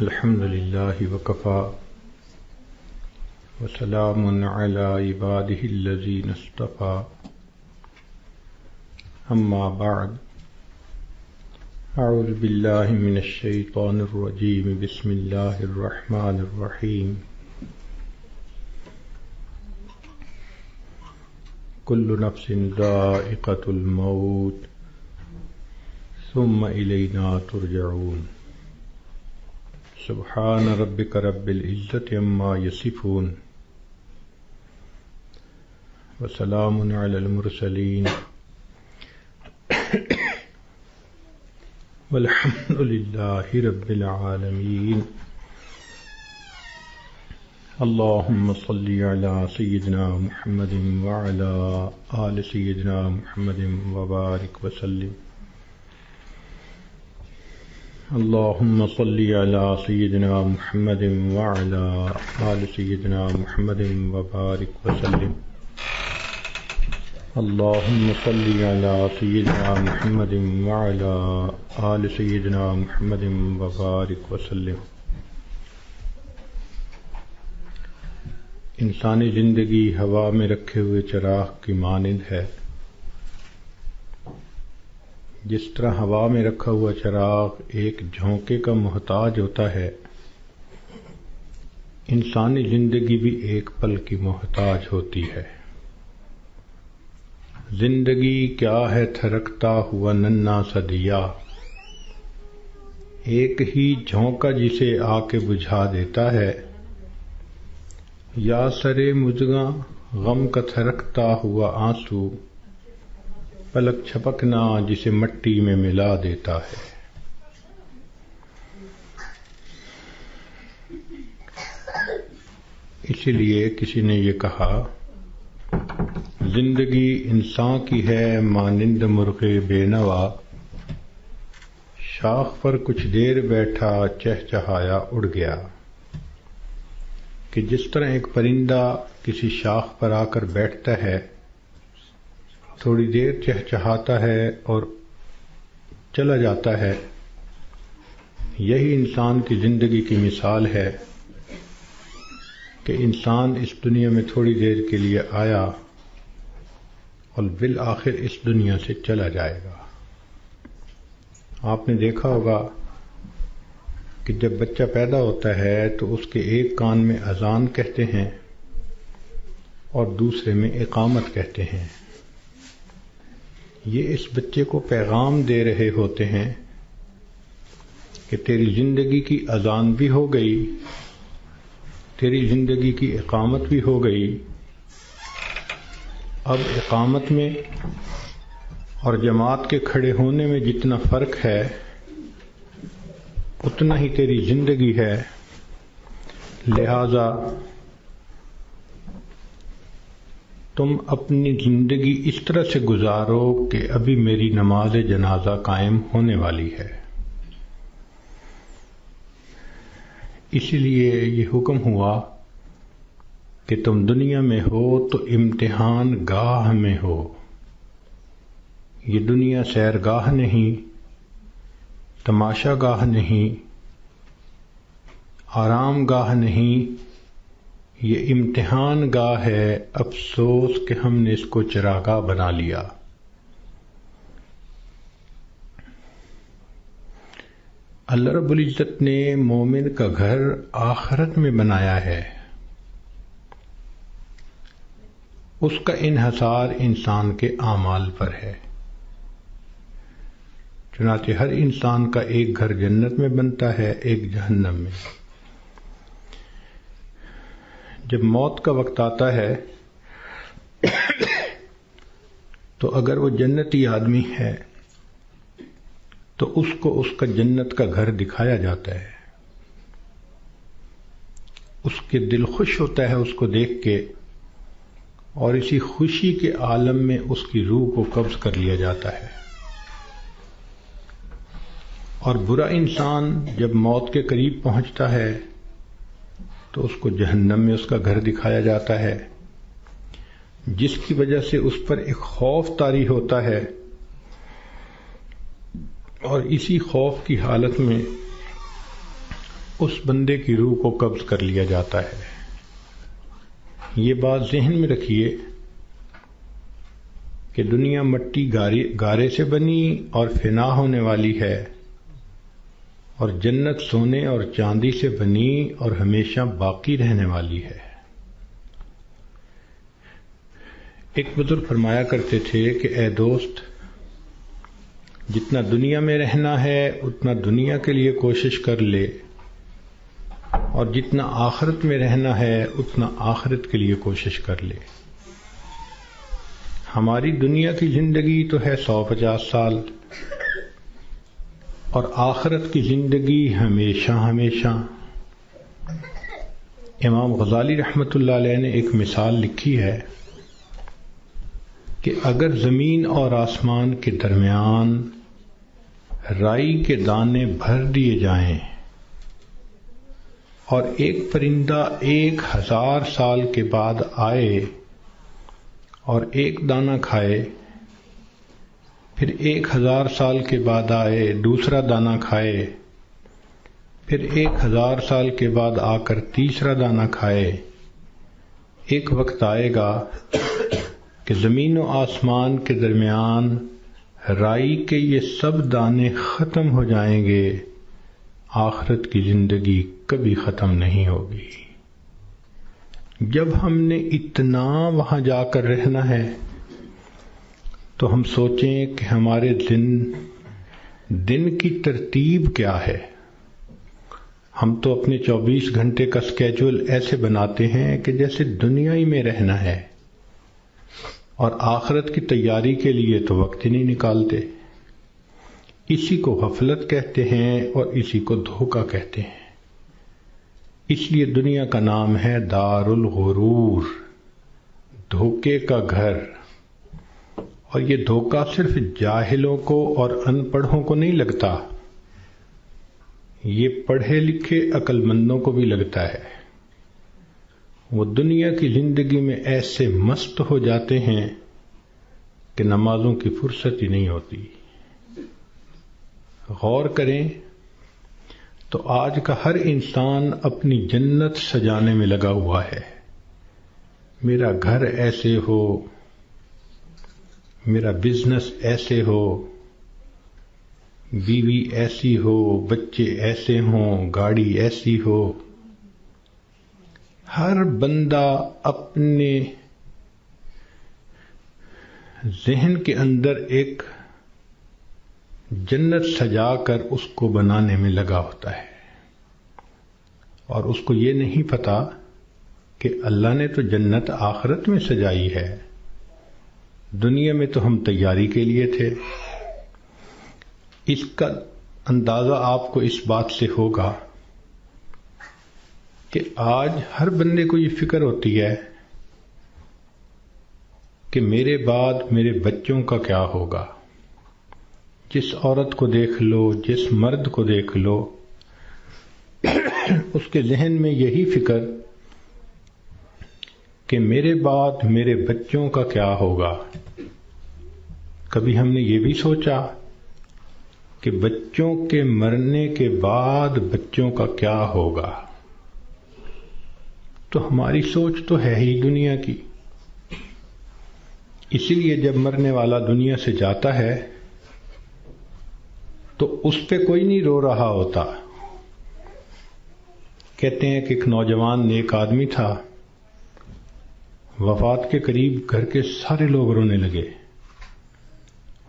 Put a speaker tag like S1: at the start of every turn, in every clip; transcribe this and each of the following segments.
S1: الحمد لله وكفى وسلام على عباده الذين اصطفى أما بعد أعوذ بالله من الشيطان الرجيم بسم الله الرحمن الرحيم كل نفس ذائقة الموت ثم إلينا ترجعون سبحان ربك رب العزة عما يصفون وسلام على المرسلين والحمد لله رب العالمين اللهم صل على سيدنا محمد وعلى آل سيدنا محمد وبارك وسلم اللهم صل على سيدنا محمد وعلى آل سيدنا محمد وبارك وسلم اللهم صل على سيدنا محمد وعلى آل سيدنا محمد وبارك وسلم انسانی زندگی ہوا میں رکھے ہوئے چراغ کی مانند ہے۔ جس طرح ہوا میں رکھا ہوا چراغ ایک جھونکے کا محتاج ہوتا ہے، انسانی زندگی بھی ایک پل کی محتاج ہوتی ہے۔ زندگی کیا ہے تھرکتا ہوا ننھا سا دیا، ایک ہی جھونکا جسے آ کے بجھا دیتا ہے، یا سرے مژگاں غم کا تھرکتا ہوا آنسو، پلک چھپکنا جسے مٹی میں ملا دیتا ہے۔ اسی لیے کسی نے یہ کہا، زندگی انسان کی ہے مانند مرغ بے نوا، شاخ پر کچھ دیر بیٹھا چہچہایا اڑ گیا۔ کہ جس طرح ایک پرندہ کسی شاخ پر آ کر بیٹھتا ہے، تھوڑی دیر چہچہاتا ہے اور چلا جاتا ہے، یہی انسان کی زندگی کی مثال ہے کہ انسان اس دنیا میں تھوڑی دیر کے لیے آیا اور بالآخر اس دنیا سے چلا جائے گا۔ آپ نے دیکھا ہوگا کہ جب بچہ پیدا ہوتا ہے تو اس کے ایک کان میں اذان کہتے ہیں اور دوسرے میں اقامت کہتے ہیں۔ یہ اس بچے کو پیغام دے رہے ہوتے ہیں کہ تیری زندگی کی اذان بھی ہو گئی، تیری زندگی کی اقامت بھی ہو گئی، اب اقامت میں اور جماعت کے کھڑے ہونے میں جتنا فرق ہے اتنا ہی تیری زندگی ہے، لہذا تم اپنی زندگی اس طرح سے گزارو کہ ابھی میری نماز جنازہ قائم ہونے والی ہے۔ اسی لیے یہ حکم ہوا کہ تم دنیا میں ہو تو امتحان گاہ میں ہو۔ یہ دنیا سیرگاہ نہیں، تماشا گاہ نہیں، آرام گاہ نہیں، یہ امتحان گاہ ہے۔ افسوس کہ ہم نے اس کو چراگاہ بنا لیا۔ اللہ رب العزت نے مومن کا گھر آخرت میں بنایا ہے۔ اس کا انحصار انسان کے اعمال پر ہے۔ چنانچہ ہر انسان کا ایک گھر جنت میں بنتا ہے، ایک جہنم میں۔ جب موت کا وقت آتا ہے تو اگر وہ جنتی آدمی ہے تو اس کو اس کا جنت کا گھر دکھایا جاتا ہے، اس کے دل خوش ہوتا ہے اس کو دیکھ کے، اور اسی خوشی کے عالم میں اس کی روح کو قبض کر لیا جاتا ہے۔ اور برا انسان جب موت کے قریب پہنچتا ہے تو اس کو جہنم میں اس کا گھر دکھایا جاتا ہے، جس کی وجہ سے اس پر ایک خوف طاری ہوتا ہے، اور اسی خوف کی حالت میں اس بندے کی روح کو قبض کر لیا جاتا ہے۔ یہ بات ذہن میں رکھیے کہ دنیا مٹی گارے سے بنی اور فنا ہونے والی ہے، اور جنت سونے اور چاندی سے بنی اور ہمیشہ باقی رہنے والی ہے۔ ایک بزرگ فرمایا کرتے تھے کہ اے دوست، جتنا دنیا میں رہنا ہے اتنا دنیا کے لیے کوشش کر لے، اور جتنا آخرت میں رہنا ہے اتنا آخرت کے لیے کوشش کر لے۔ ہماری دنیا کی زندگی تو ہے 150 سال، اور آخرت کی زندگی ہمیشہ ہمیشہ۔ امام غزالی رحمۃ اللہ علیہ نے ایک مثال لکھی ہے کہ اگر زمین اور آسمان کے درمیان رائی کے دانے بھر دیے جائیں اور ایک پرندہ 1000 سال کے بعد آئے اور ایک دانہ کھائے، پھر 1000 سال کے بعد آئے دوسرا دانہ کھائے، پھر 1000 سال کے بعد آ کر تیسرا دانہ کھائے، ایک وقت آئے گا کہ زمین و آسمان کے درمیان رائی کے یہ سب دانے ختم ہو جائیں گے، آخرت کی زندگی کبھی ختم نہیں ہوگی۔ جب ہم نے اتنا وہاں جا کر رہنا ہے تو ہم سوچیں کہ ہمارے دن کی ترتیب کیا ہے۔ ہم تو اپنے 24 گھنٹے کا سکیجول ایسے بناتے ہیں کہ جیسے دنیا ہی میں رہنا ہے، اور آخرت کی تیاری کے لیے تو وقت ہی نہیں نکالتے۔ اسی کو غفلت کہتے ہیں اور اسی کو دھوکہ کہتے ہیں۔ اس لیے دنیا کا نام ہے دار الغرور، دھوکے کا گھر۔ اور یہ دھوکہ صرف جاہلوں کو اور ان پڑھوں کو نہیں لگتا، یہ پڑھے لکھے عقل مندوں کو بھی لگتا ہے۔ وہ دنیا کی زندگی میں ایسے مست ہو جاتے ہیں کہ نمازوں کی فرصت ہی نہیں ہوتی۔ غور کریں تو آج کا ہر انسان اپنی جنت سجانے میں لگا ہوا ہے۔ میرا گھر ایسے ہو، میرا بزنس ایسے ہو، بیوی ایسی ہو، بچے ایسے ہوں، گاڑی ایسی ہو۔ ہر بندہ اپنے ذہن کے اندر ایک جنت سجا کر اس کو بنانے میں لگا ہوتا ہے، اور اس کو یہ نہیں پتا کہ اللہ نے تو جنت آخرت میں سجائی ہے، دنیا میں تو ہم تیاری کے لیے تھے۔ اس کا اندازہ آپ کو اس بات سے ہوگا کہ آج ہر بندے کو یہ فکر ہوتی ہے کہ میرے بعد میرے بچوں کا کیا ہوگا۔ جس عورت کو دیکھ لو، جس مرد کو دیکھ لو، اس کے ذہن میں یہی فکر کہ میرے بعد میرے بچوں کا کیا ہوگا۔ کبھی ہم نے یہ بھی سوچا کہ بچوں کے مرنے کے بعد بچوں کا کیا ہوگا؟ تو ہماری سوچ تو ہے ہی دنیا کی۔ اسی لیے جب مرنے والا دنیا سے جاتا ہے تو اس پہ کوئی نہیں رو رہا ہوتا۔ کہتے ہیں کہ ایک نوجوان نیک آدمی تھا، وفات کے قریب گھر کے سارے لوگ رونے لگے۔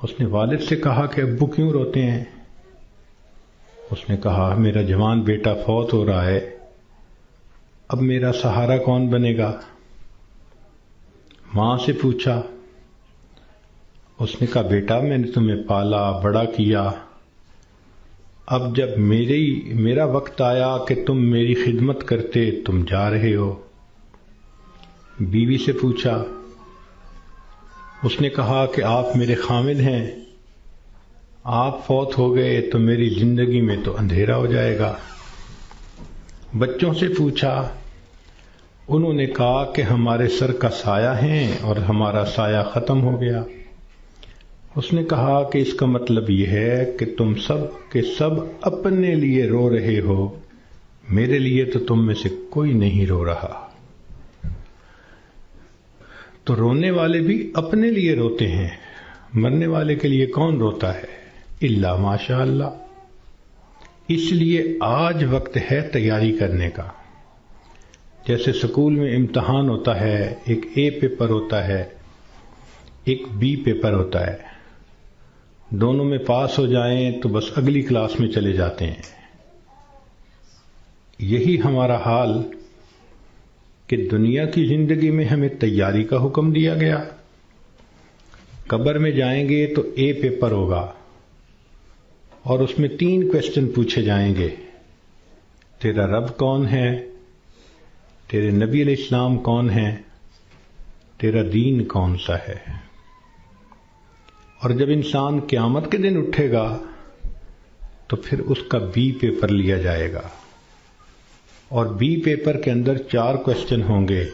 S1: اس نے والد سے کہا کہ ابو کیوں روتے ہیں؟ اس نے کہا میرا جوان بیٹا فوت ہو رہا ہے، اب میرا سہارا کون بنے گا؟ ماں سے پوچھا، اس نے کہا بیٹا میں نے تمہیں پالا بڑا کیا، اب جب میرا وقت آیا کہ تم میری خدمت کرتے تم جا رہے ہو۔ بیوی سے پوچھا، اس نے کہا کہ آپ میرے خامد ہیں، آپ فوت ہو گئے تو میری زندگی میں تو اندھیرا ہو جائے گا۔ بچوں سے پوچھا، انہوں نے کہا کہ ہمارے سر کا سایہ ہیں اور ہمارا سایہ ختم ہو گیا۔ اس نے کہا کہ اس کا مطلب یہ ہے کہ تم سب کے سب اپنے لیے رو رہے ہو، میرے لیے تو تم میں سے کوئی نہیں رو رہا. تو رونے والے بھی اپنے لیے روتے ہیں، مرنے والے کے لیے کون روتا ہے؟ الا ماشاء اللہ. اس لیے آج وقت ہے تیاری کرنے کا. جیسے سکول میں امتحان ہوتا ہے، ایک اے پیپر ہوتا ہے، ایک بی پیپر ہوتا ہے. دونوں میں پاس ہو جائیں تو بس اگلی کلاس میں چلے جاتے ہیں. یہی ہمارا حال کہ دنیا کی زندگی میں ہمیں تیاری کا حکم دیا گیا. قبر میں جائیں گے تو اے پیپر ہوگا اور اس میں 3 کویسچن پوچھے جائیں گے. تیرا رب کون ہے؟ تیرے نبی علیہ السلام کون ہیں؟ تیرا دین کون سا ہے؟ اور جب انسان قیامت کے دن اٹھے گا تو پھر اس کا بی پیپر لیا جائے گا، اور بی پیپر کے اندر 4 کویسچن ہوں گے.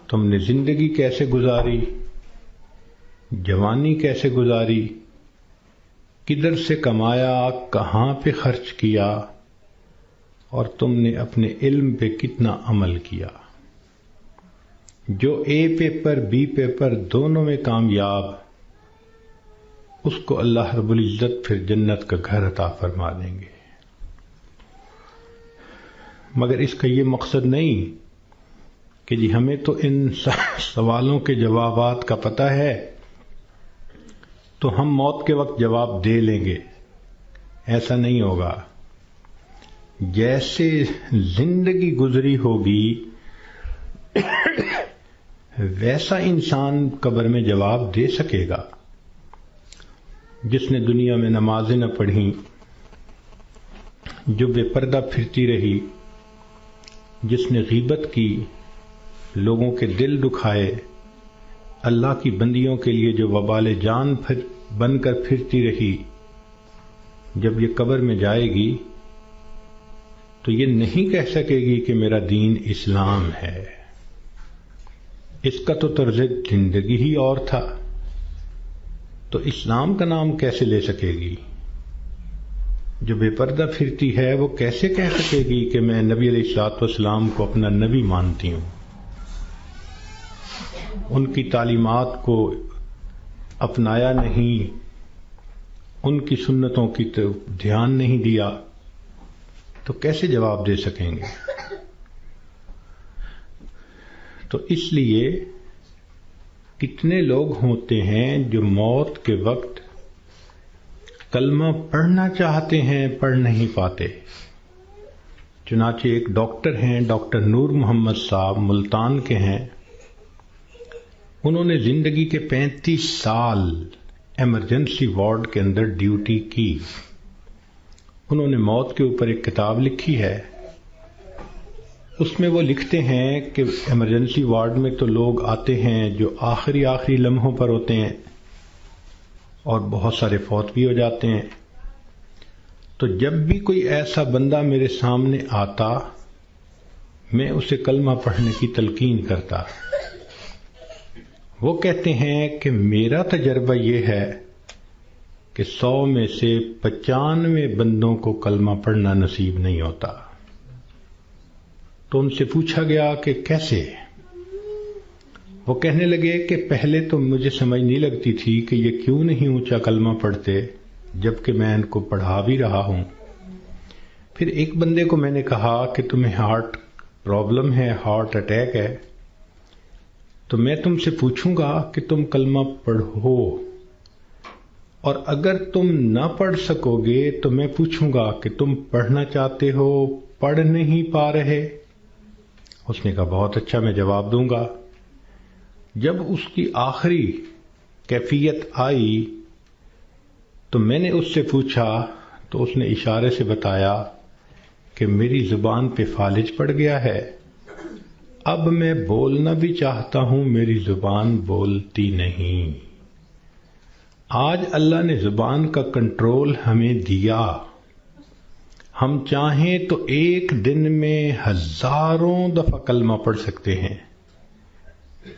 S1: تم نے زندگی کیسے گزاری، جوانی کیسے گزاری، کدھر سے کمایا، کہاں پہ خرچ کیا، اور تم نے اپنے علم پہ کتنا عمل کیا. جو اے پیپر بی پیپر دونوں میں کامیاب، اس کو اللہ رب العزت پھر جنت کا گھر عطا فرما دیں گے. مگر اس کا یہ مقصد نہیں کہ جی ہمیں تو ان سوالوں کے جوابات کا پتہ ہے تو ہم موت کے وقت جواب دے لیں گے. ایسا نہیں ہوگا. جیسے زندگی گزری ہوگی ویسا انسان قبر میں جواب دے سکے گا. جس نے دنیا میں نمازیں نہ پڑھیں، جو بے پردہ پھرتی رہی، جس نے غیبت کی، لوگوں کے دل دکھائے، اللہ کی بندیوں کے لیے جو وبال جان بن کر پھرتی رہی، جب یہ قبر میں جائے گی تو یہ نہیں کہہ سکے گی کہ میرا دین اسلام ہے. اس کا تو طرز زندگی ہی اور تھا، تو اسلام کا نام کیسے لے سکے گی؟ جو بے پردہ پھرتی ہے وہ کیسے کہہ سکے گی کہ میں نبی علیہ الصلوۃ والسلام کو اپنا نبی مانتی ہوں، ان کی تعلیمات کو اپنایا نہیں، ان کی سنتوں کی تو دھیان نہیں دیا، تو کیسے جواب دے سکیں گے؟ تو اس لیے کتنے لوگ ہوتے ہیں جو موت کے وقت کلمہ پڑھنا چاہتے ہیں، پڑھ نہیں پاتے. چنانچہ ایک ڈاکٹر ہیں، ڈاکٹر نور محمد صاحب، ملتان کے ہیں. انہوں نے زندگی کے 35 سال ایمرجنسی وارڈ کے اندر ڈیوٹی کی. انہوں نے موت کے اوپر ایک کتاب لکھی ہے. اس میں وہ لکھتے ہیں کہ ایمرجنسی وارڈ میں تو لوگ آتے ہیں جو آخری لمحوں پر ہوتے ہیں، اور بہت سارے فوت بھی ہو جاتے ہیں. تو جب بھی کوئی ایسا بندہ میرے سامنے آتا، میں اسے کلمہ پڑھنے کی تلقین کرتا. وہ کہتے ہیں کہ میرا تجربہ یہ ہے کہ 100 میں سے 95 بندوں کو کلمہ پڑھنا نصیب نہیں ہوتا. تو ان سے پوچھا گیا کہ کیسے؟ وہ کہنے لگے کہ پہلے تو مجھے سمجھ نہیں لگتی تھی کہ یہ کیوں نہیں اونچا کلمہ پڑھتے جبکہ میں ان کو پڑھا بھی رہا ہوں. پھر ایک بندے کو میں نے کہا کہ تمہیں ہارٹ پرابلم ہے، ہارٹ اٹیک ہے، تو میں تم سے پوچھوں گا کہ تم کلمہ پڑھو، اور اگر تم نہ پڑھ سکو گے تو میں پوچھوں گا کہ تم پڑھنا چاہتے ہو، پڑھ نہیں پا رہے؟ اس نے کہا بہت اچھا، میں جواب دوں گا. جب اس کی آخری کیفیت آئی تو میں نے اس سے پوچھا تو اس نے اشارے سے بتایا کہ میری زبان پہ فالج پڑ گیا ہے، اب میں بولنا بھی چاہتا ہوں، میری زبان بولتی نہیں. آج اللہ نے زبان کا کنٹرول ہمیں دیا. ہم چاہیں تو ایک دن میں ہزاروں دفعہ کلمہ پڑھ سکتے ہیں،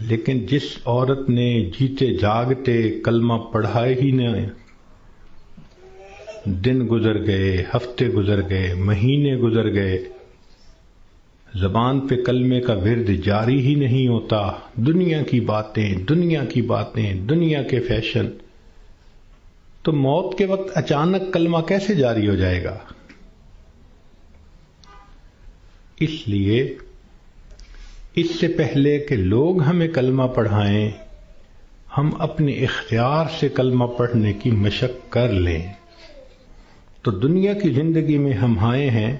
S1: لیکن جس عورت نے جیتے جاگتے کلمہ پڑھا ہی نہ، دن گزر گئے، ہفتے گزر گئے، مہینے گزر گئے، زبان پہ کلمے کا ورد جاری ہی نہیں ہوتا، دنیا کی باتیں، دنیا کی باتیں، دنیا کے فیشن، تو موت کے وقت اچانک کلمہ کیسے جاری ہو جائے گا؟ اس لیے اس سے پہلے کہ لوگ ہمیں کلمہ پڑھائیں، ہم اپنے اختیار سے کلمہ پڑھنے کی مشق کر لیں۔ تو دنیا کی زندگی میں ہم آئے ہیں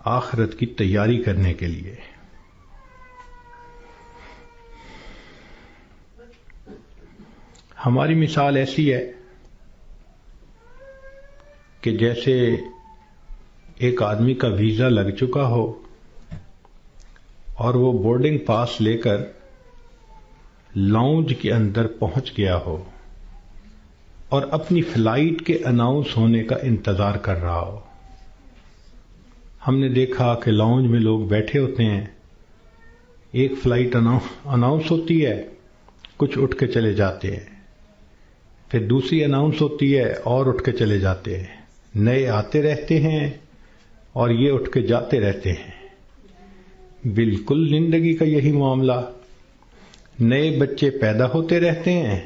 S1: آخرت کی تیاری کرنے کے لیے۔ ہماری مثال ایسی ہے کہ جیسے ایک آدمی کا ویزا لگ چکا ہو اور وہ بورڈنگ پاس لے کر لاؤنج کے اندر پہنچ گیا ہو اور اپنی فلائٹ کے اناؤنس ہونے کا انتظار کر رہا ہو۔ ہم نے دیکھا کہ لاؤنج میں لوگ بیٹھے ہوتے ہیں، ایک فلائٹ اناؤنس ہوتی ہے، کچھ اٹھ کے چلے جاتے ہیں، پھر دوسری اناؤنس ہوتی ہے اور اٹھ کے چلے جاتے ہیں، نئے آتے رہتے ہیں اور یہ اٹھ کے جاتے رہتے ہیں۔ بالکل زندگی کا یہی معاملہ، نئے بچے پیدا ہوتے رہتے ہیں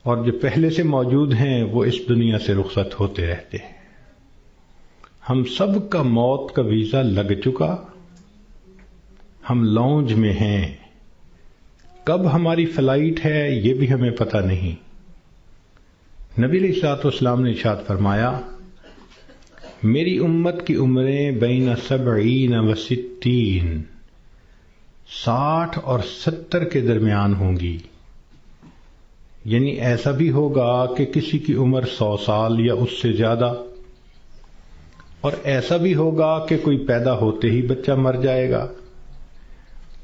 S1: اور جو پہلے سے موجود ہیں وہ اس دنیا سے رخصت ہوتے رہتے ہیں۔ ہم سب کا موت کا ویزا لگ چکا، ہم لاؤنج میں ہیں، کب ہماری فلائٹ ہے یہ بھی ہمیں پتہ نہیں۔ نبی علیہ الصلوۃ والسلام نے ارشاد فرمایا، میری امت کی عمریں بین 70 و 60، 60 اور 70 کے درمیان ہوں گی، یعنی ایسا بھی ہوگا کہ کسی کی عمر 100 سال یا اس سے زیادہ، اور ایسا بھی ہوگا کہ کوئی پیدا ہوتے ہی بچہ مر جائے گا۔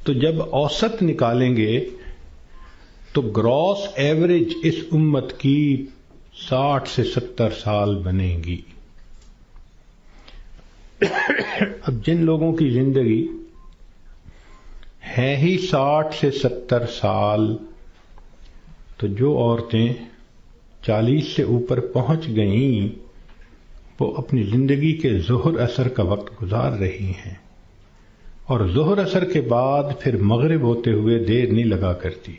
S1: تو جب اوسط نکالیں گے تو گراس ایوریج اس امت کی 60 سے 70 سال بنے گی۔ اب جن لوگوں کی زندگی ہے ہی 60 سے 70 سال، تو جو عورتیں 40 سے اوپر پہنچ گئیں وہ اپنی زندگی کے ظہر اثر کا وقت گزار رہی ہیں، اور ظہر اثر کے بعد پھر مغرب ہوتے ہوئے دیر نہیں لگا کرتی۔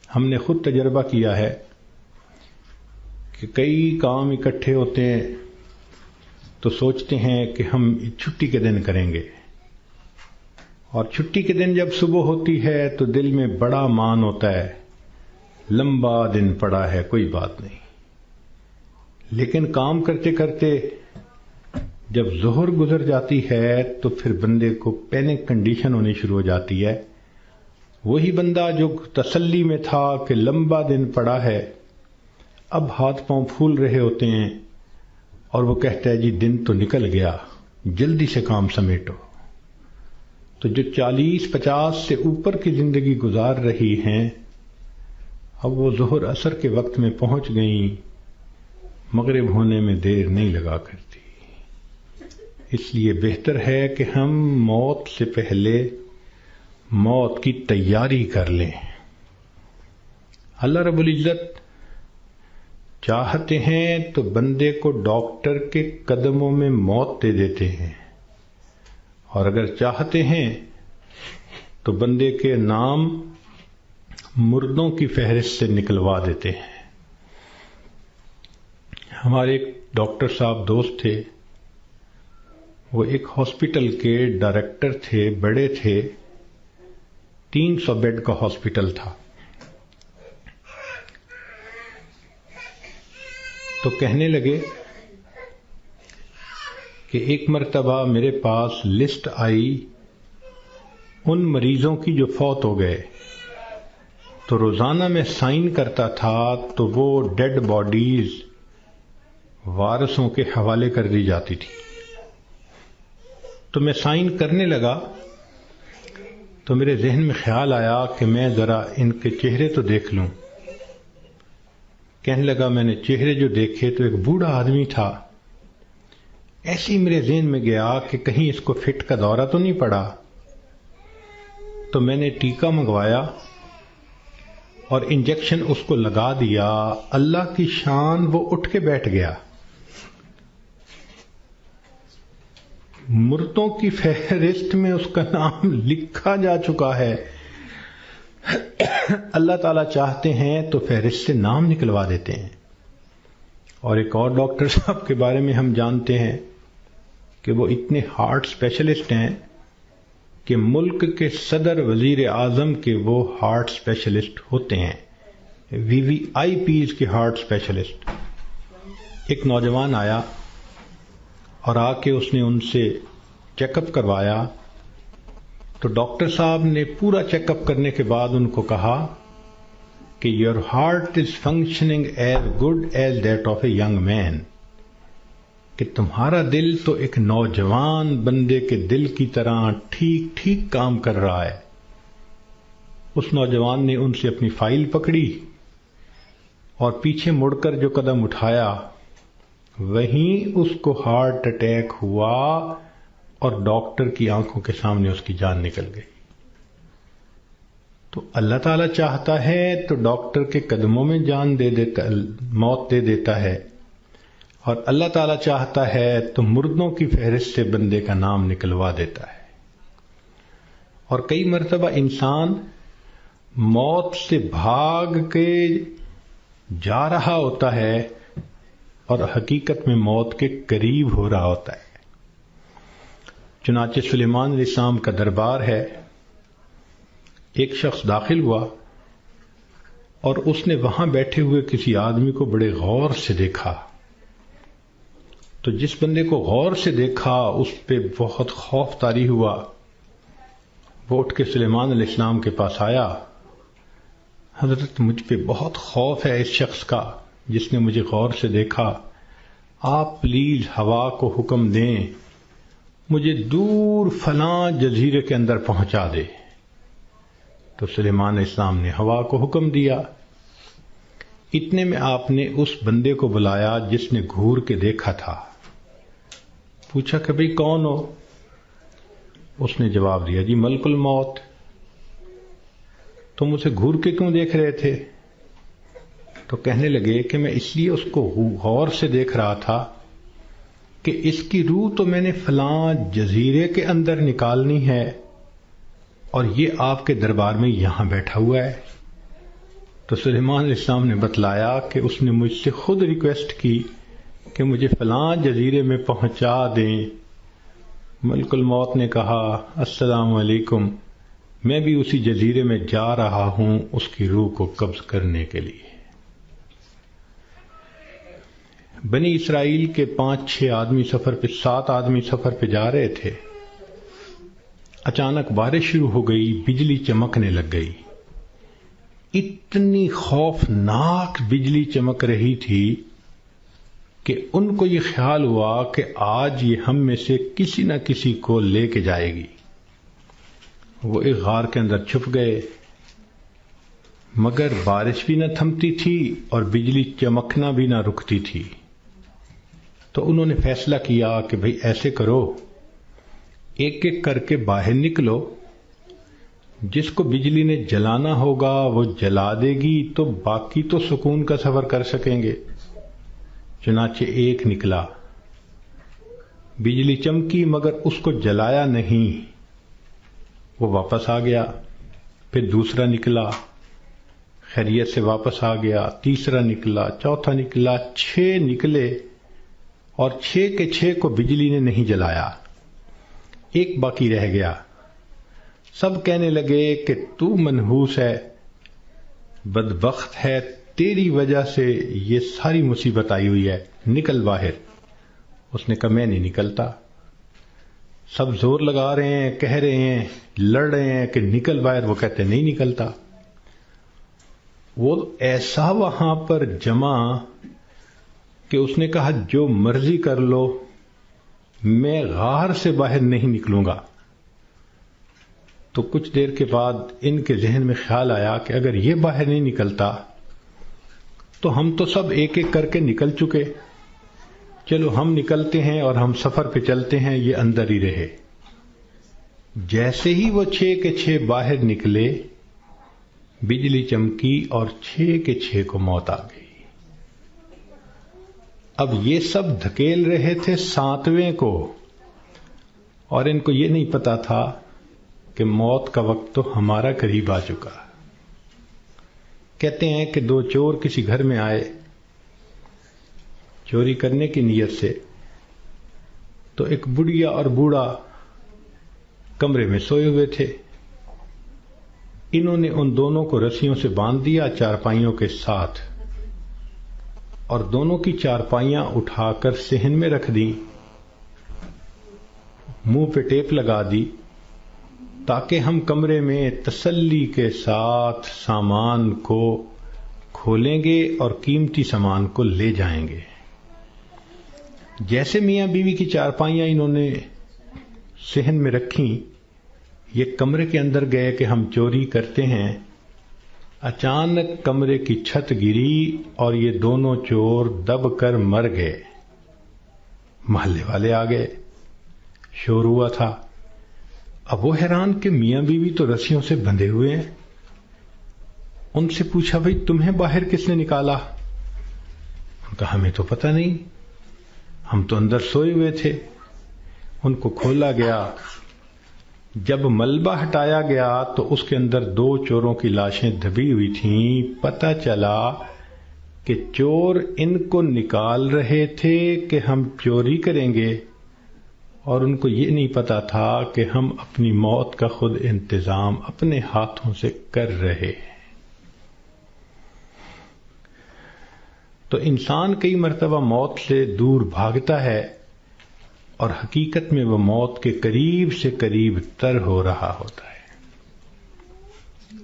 S1: ہم نے خود تجربہ کیا ہے کہ کئی کام اکٹھے ہوتے ہیں تو سوچتے ہیں کہ ہم چھٹی کے دن کریں گے، اور چھٹی کے دن جب صبح ہوتی ہے تو دل میں بڑا مان ہوتا ہے، لمبا دن پڑا ہے، کوئی بات نہیں۔ لیکن کام کرتے کرتے جب ظہر گزر جاتی ہے تو پھر بندے کو پینک کنڈیشن ہونی شروع ہو جاتی ہے۔ وہی بندہ جو تسلی میں تھا کہ لمبا دن پڑا ہے، اب ہاتھ پاؤں پھول رہے ہوتے ہیں اور وہ کہتا ہے جی دن تو نکل گیا، جلدی سے کام سمیٹو۔ تو جو 40-50 سے اوپر کی زندگی گزار رہی ہیں، اب وہ ظہر اثر کے وقت میں پہنچ گئیں، مغرب ہونے میں دیر نہیں لگا کرتی۔ اس لیے بہتر ہے کہ ہم موت سے پہلے موت کی تیاری کر لیں۔ اللہ رب العزت چاہتے ہیں تو بندے کو ڈاکٹر کے قدموں میں موت دے دیتے ہیں، اور اگر چاہتے ہیں تو بندے کے نام مردوں کی فہرست سے نکلوا دیتے ہیں۔ ہمارے ایک ڈاکٹر صاحب دوست تھے، وہ ایک ہاسپٹل کے ڈائریکٹر تھے، بڑے تھے، 300 بیڈ کا ہاسپٹل تھا۔ تو کہنے لگے کہ ایک مرتبہ میرے پاس لسٹ آئی ان مریضوں کی جو فوت ہو گئے، تو روزانہ میں سائن کرتا تھا تو وہ ڈیڈ باڈیز وارثوں کے حوالے کر دی جاتی تھی۔ تو میں سائن کرنے لگا تو میرے ذہن میں خیال آیا کہ میں ذرا ان کے چہرے تو دیکھ لوں۔ کہنے لگا میں نے چہرے جو دیکھے تو ایک بوڑھا آدمی تھا، ایسے ہی میرے ذہن میں گیا کہ کہیں اس کو فٹ کا دورہ تو نہیں پڑا۔ تو میں نے ٹیکا منگوایا اور انجیکشن اس کو لگا دیا، اللہ کی شان وہ اٹھ کے بیٹھ گیا۔ مردوں کی فہرست میں اس کا نام لکھا جا چکا ہے۔ اللہ تعالیٰ چاہتے ہیں تو فہرست سے نام نکلوا دیتے ہیں۔ اور ایک اور ڈاکٹر صاحب کے بارے میں ہم جانتے ہیں کہ وہ اتنے ہارٹ اسپیشلسٹ ہیں کہ ملک کے صدر وزیر اعظم کے وہ ہارٹ اسپیشلسٹ ہوتے ہیں، VVIPs کے ہارٹ اسپیشلسٹ۔ ایک نوجوان آیا اور آ کے اس نے ان سے چیک اپ کروایا، تو ڈاکٹر صاحب نے پورا چیک اپ کرنے کے بعد ان کو کہا کہ your heart is functioning as good as that of a young man, کہ تمہارا دل تو ایک نوجوان بندے کے دل کی طرح ٹھیک ٹھیک کام کر رہا ہے۔ اس نوجوان نے ان سے اپنی فائل پکڑی اور پیچھے مڑ کر جو قدم اٹھایا وہیں اس کو ہارٹ اٹیک ہوا اور ڈاکٹر کی آنکھوں کے سامنے اس کی جان نکل گئی۔ تو اللہ تعالیٰ چاہتا ہے تو ڈاکٹر کے قدموں میں جان دے دیتا، موت دے دیتا ہے، اور اللہ تعالیٰ چاہتا ہے تو مردوں کی فہرست سے بندے کا نام نکلوا دیتا ہے۔ اور کئی مرتبہ انسان موت سے بھاگ کے جا رہا ہوتا ہے اور حقیقت میں موت کے قریب ہو رہا ہوتا ہے۔ چنانچہ سلیمان علیہ السلام کا دربار ہے، ایک شخص داخل ہوا اور اس نے وہاں بیٹھے ہوئے کسی آدمی کو بڑے غور سے دیکھا۔ تو جس بندے کو غور سے دیکھا اس پہ بہت خوف طاری ہوا۔ وہ اٹھ کے سلیمان علیہ السلام کے پاس آیا، حضرت مجھ پہ بہت خوف ہے اس شخص کا جس نے مجھے غور سے دیکھا، آپ پلیز ہوا کو حکم دیں مجھے دور فلاں جزیرے کے اندر پہنچا دے۔ تو سلیمان علیہ السلام نے ہوا کو حکم دیا۔ اتنے میں آپ نے اس بندے کو بلایا جس نے گھور کے دیکھا تھا، پوچھا کہ بھئی کون ہو؟ اس نے جواب دیا جی ملک الموت۔ تم اسے گھور کے کیوں دیکھ رہے تھے؟ تو کہنے لگے کہ میں اس لیے اس کو غور سے دیکھ رہا تھا کہ اس کی روح تو میں نے فلاں جزیرے کے اندر نکالنی ہے اور یہ آپ کے دربار میں یہاں بیٹھا ہوا ہے۔ تو سلیمان علیہ السلام نے بتلایا کہ اس نے مجھ سے خود ریکویسٹ کی کہ مجھے فلاں جزیرے میں پہنچا دیں۔ ملک الموت نے کہا السلام علیکم، میں بھی اسی جزیرے میں جا رہا ہوں اس کی روح کو قبض کرنے کے لیے۔ بنی اسرائیل کے 5-6 آدمی سفر پہ 7 آدمی سفر پہ جا رہے تھے، اچانک بارش شروع ہو گئی، بجلی چمکنے لگ گئی، اتنی خوفناک بجلی چمک رہی تھی کہ ان کو یہ خیال ہوا کہ آج یہ ہم میں سے کسی نہ کسی کو لے کے جائے گی۔ وہ ایک غار کے اندر چھپ گئے، مگر بارش بھی نہ تھمتی تھی اور بجلی چمکنا بھی نہ رکتی تھی۔ تو انہوں نے فیصلہ کیا کہ بھئی ایسے کرو، ایک ایک کر کے باہر نکلو، جس کو بجلی نے جلانا ہوگا وہ جلا دے گی تو باقی تو سکون کا سفر کر سکیں گے۔ چنانچہ ایک نکلا، بجلی چمکی مگر اس کو جلایا نہیں، وہ واپس آ گیا۔ پھر دوسرا نکلا، خیریت سے واپس آ گیا، تیسرا نکلا، چوتھا نکلا، 6 نکلے اور 6 کے 6 کو بجلی نے نہیں جلایا، ایک باقی رہ گیا۔ سب کہنے لگے کہ تو منحوس ہے، بدبخت ہے، تیری وجہ سے یہ ساری مصیبت آئی ہوئی ہے، نکل باہر۔ اس نے کہا میں نہیں نکلتا۔ سب زور لگا رہے ہیں، کہہ رہے ہیں، لڑ رہے ہیں کہ نکل باہر، وہ کہتے نہیں نکلتا۔ وہ ایسا وہاں پر جمع کہ اس نے کہا جو مرضی کر لو، میں غار سے باہر نہیں نکلوں گا۔ تو کچھ دیر کے بعد ان کے ذہن میں خیال آیا کہ اگر یہ باہر نہیں نکلتا تو ہم تو سب ایک ایک کر کے نکل چکے، چلو ہم نکلتے ہیں اور ہم سفر پہ چلتے ہیں، یہ اندر ہی رہے۔ جیسے ہی وہ 6 کے 6 باہر نکلے، بجلی چمکی اور 6 کے 6 کو موت آ گئی۔ اب یہ سب دھکیل رہے تھے 7ویں کو، اور ان کو یہ نہیں پتا تھا کہ موت کا وقت تو ہمارا قریب آ چکا۔ کہتے ہیں کہ 2 چور کسی گھر میں آئے چوری کرنے کی نیت سے، تو ایک بڑھیا اور بوڑھا کمرے میں سوئے ہوئے تھے۔ انہوں نے ان دونوں کو رسیوں سے باندھ دیا چارپائیوں کے ساتھ، اور دونوں کی چارپائیاں اٹھا کر صحن میں رکھ دی، منہ پہ ٹیپ لگا دی، تاکہ ہم کمرے میں تسلی کے ساتھ سامان کو کھولیں گے اور قیمتی سامان کو لے جائیں گے۔ جیسے میاں بیوی کی چارپائیاں انہوں نے صحن میں رکھیں، یہ کمرے کے اندر گئے کہ ہم چوری کرتے ہیں، اچانک کمرے کی چھت گری اور یہ دونوں چور دب کر مر گئے۔ محلے والے آ گئے، شور ہوا تھا۔ اب وہ حیران کہ میاں بیوی تو رسیوں سے بندھے ہوئے ہیں۔ ان سے پوچھا بھئی تمہیں باہر کس نے نکالا؟ ان کا ہمیں تو پتہ نہیں، ہم تو اندر سوئے ہوئے تھے۔ ان کو کھولا گیا، جب ملبہ ہٹایا گیا تو اس کے اندر 2 چوروں کی لاشیں دبی ہوئی تھیں۔ پتہ چلا کہ چور ان کو نکال رہے تھے کہ ہم چوری کریں گے، اور ان کو یہ نہیں پتا تھا کہ ہم اپنی موت کا خود انتظام اپنے ہاتھوں سے کر رہے ہیں۔ تو انسان کئی مرتبہ موت سے دور بھاگتا ہے، اور حقیقت میں وہ موت کے قریب سے قریب تر ہو رہا ہوتا ہے۔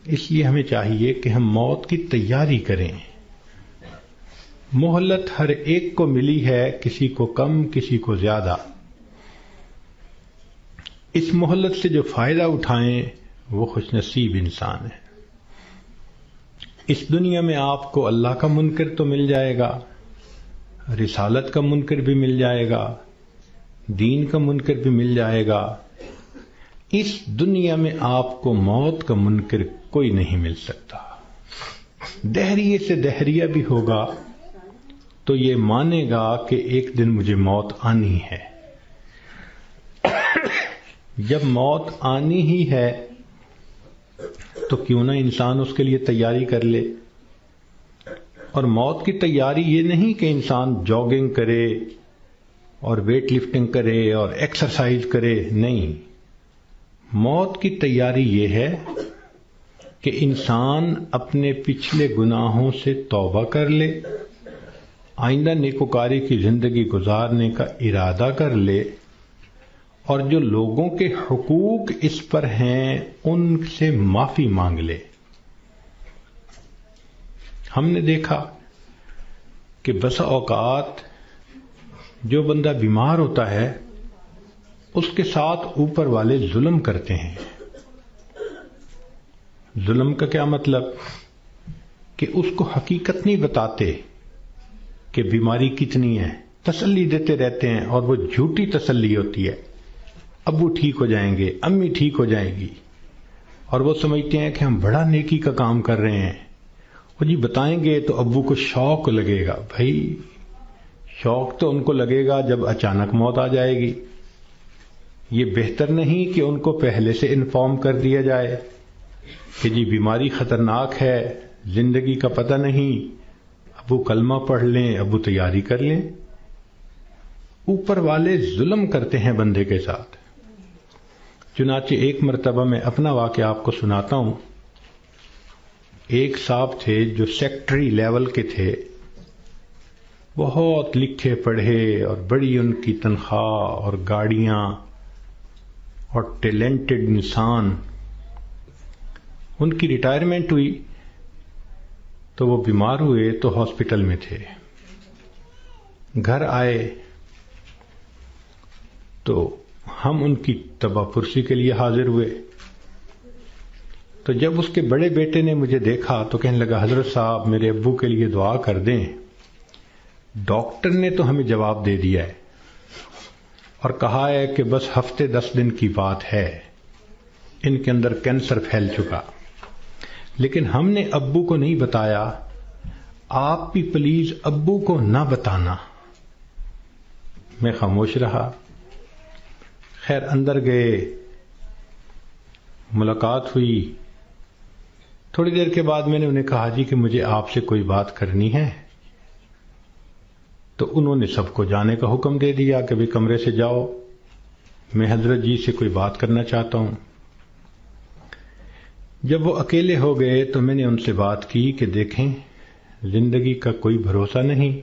S1: اس لیے ہمیں چاہیے کہ ہم موت کی تیاری کریں۔ مہلت ہر ایک کو ملی ہے، کسی کو کم کسی کو زیادہ۔ اس مہلت سے جو فائدہ اٹھائیں وہ خوش نصیب انسان ہے۔ اس دنیا میں آپ کو اللہ کا منکر تو مل جائے گا، رسالت کا منکر بھی مل جائے گا، دین کا منکر بھی مل جائے گا۔ اس دنیا میں آپ کو موت کا منکر کوئی نہیں مل سکتا۔ دہریے سے دہریہ بھی ہوگا تو یہ مانے گا کہ ایک دن مجھے موت آنی ہے۔ جب موت آنی ہی ہے تو کیوں نہ انسان اس کے لیے تیاری کر لے۔ اور موت کی تیاری یہ نہیں کہ انسان جاگنگ کرے اور ویٹ لفٹنگ کرے اور ایکسرسائز کرے، نہیں۔ موت کی تیاری یہ ہے کہ انسان اپنے پچھلے گناہوں سے توبہ کر لے، آئندہ نیکوکاری کی زندگی گزارنے کا ارادہ کر لے، اور جو لوگوں کے حقوق اس پر ہیں ان سے معافی مانگ لے۔ ہم نے دیکھا کہ بسا اوقات جو بندہ بیمار ہوتا ہے اس کے ساتھ اوپر والے ظلم کرتے ہیں۔ ظلم کا کیا مطلب؟ کہ اس کو حقیقت نہیں بتاتے کہ بیماری کتنی ہے، تسلی دیتے رہتے ہیں، اور وہ جھوٹی تسلی ہوتی ہے۔ ابو ٹھیک ہو جائیں گے، امی ٹھیک ہو جائیں گی، اور وہ سمجھتے ہیں کہ ہم بڑا نیکی کا کام کر رہے ہیں، اور جی بتائیں گے تو ابو کو شوق لگے گا۔ بھائی شوق تو ان کو لگے گا جب اچانک موت آ جائے گی۔ یہ بہتر نہیں کہ ان کو پہلے سے انفارم کر دیا جائے کہ جی بیماری خطرناک ہے، زندگی کا پتہ نہیں، ابو کلمہ پڑھ لیں، ابو تیاری کر لیں۔ اوپر والے ظلم کرتے ہیں بندے کے ساتھ۔ چنانچہ ایک مرتبہ میں اپنا واقعہ آپ کو سناتا ہوں۔ ایک صاحب تھے جو سیکٹری لیول کے تھے، بہت لکھے پڑھے اور بڑی ان کی تنخواہ اور گاڑیاں اور ٹیلنٹڈ انسان۔ ان کی ریٹائرمنٹ ہوئی تو وہ بیمار ہوئے تو ہاسپٹل میں تھے۔ گھر آئے تو ہم ان کی تباہ پرسی کے لیے حاضر ہوئے۔ تو جب اس کے بڑے بیٹے نے مجھے دیکھا تو کہنے لگا، حضرت صاحب میرے ابو کے لیے دعا کر دیں، ڈاکٹر نے تو ہمیں جواب دے دیا ہے اور کہا ہے کہ بس ہفتے 10 دن کی بات ہے، ان کے اندر کینسر پھیل چکا، لیکن ہم نے ابو کو نہیں بتایا، آپ بھی پلیز ابو کو نہ بتانا۔ میں خاموش رہا۔ خیر اندر گئے، ملاقات ہوئی۔ تھوڑی دیر کے بعد میں نے انہیں کہا جی کہ مجھے آپ سے کوئی بات کرنی ہے، تو انہوں نے سب کو جانے کا حکم دے دیا کہ بھی کمرے سے جاؤ، میں حضرت جی سے کوئی بات کرنا چاہتا ہوں۔ جب وہ اکیلے ہو گئے تو میں نے ان سے بات کی کہ دیکھیں، زندگی کا کوئی بھروسہ نہیں،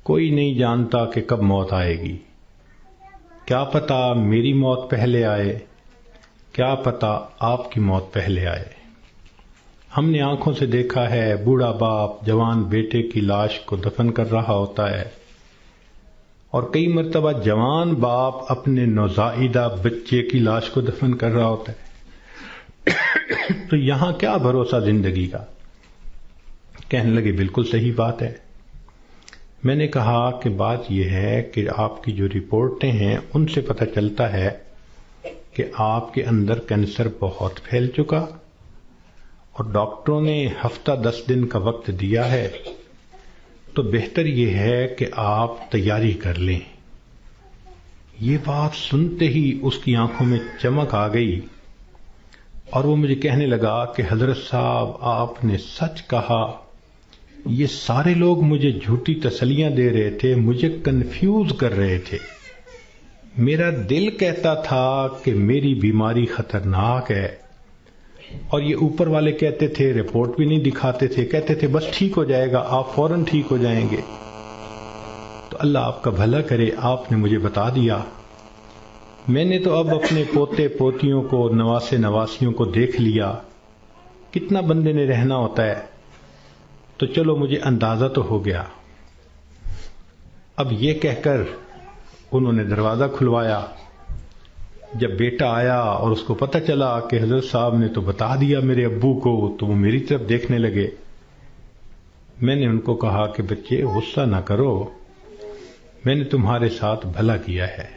S1: کوئی نہیں جانتا کہ کب موت آئے گی، کیا پتا میری موت پہلے آئے، کیا پتا آپ کی موت پہلے آئے۔ ہم نے آنکھوں سے دیکھا ہے بوڑھا باپ جوان بیٹے کی لاش کو دفن کر رہا ہوتا ہے، اور کئی مرتبہ جوان باپ اپنے نوزائیدہ بچے کی لاش کو دفن کر رہا ہوتا ہے۔ تو یہاں کیا بھروسہ زندگی کا؟ کہنے لگے بالکل صحیح بات ہے۔ میں نے کہا کہ بات یہ ہے کہ آپ کی جو رپورٹیں ہیں ان سے پتہ چلتا ہے کہ آپ کے اندر کینسر بہت پھیل چکا، اور ڈاکٹروں نے ہفتہ 10 دن کا وقت دیا ہے، تو بہتر یہ ہے کہ آپ تیاری کر لیں۔ یہ بات سنتے ہی اس کی آنکھوں میں چمک آ گئی، اور وہ مجھے کہنے لگا کہ حضرت صاحب آپ نے سچ کہا، یہ سارے لوگ مجھے جھوٹی تسلیاں دے رہے تھے، مجھے کنفیوز کر رہے تھے۔ میرا دل کہتا تھا کہ میری بیماری خطرناک ہے، اور یہ اوپر والے کہتے تھے، رپورٹ بھی نہیں دکھاتے تھے، کہتے تھے بس ٹھیک ہو جائے گا، آپ فوراً ٹھیک ہو جائیں گے۔ تو اللہ آپ کا بھلا کرے، آپ نے مجھے بتا دیا۔ میں نے تو اب اپنے پوتے پوتیوں کو، نواسے نواسیوں کو دیکھ لیا، کتنا بندے نے رہنا ہوتا ہے، تو چلو مجھے اندازہ تو ہو گیا۔ اب یہ کہہ کر انہوں نے دروازہ کھلوایا۔ جب بیٹا آیا اور اس کو پتہ چلا کہ حضرت صاحب نے تو بتا دیا میرے ابو کو، تو وہ میری طرف دیکھنے لگے۔ میں نے ان کو کہا کہ بچے غصہ نہ کرو، میں نے تمہارے ساتھ بھلا کیا ہے۔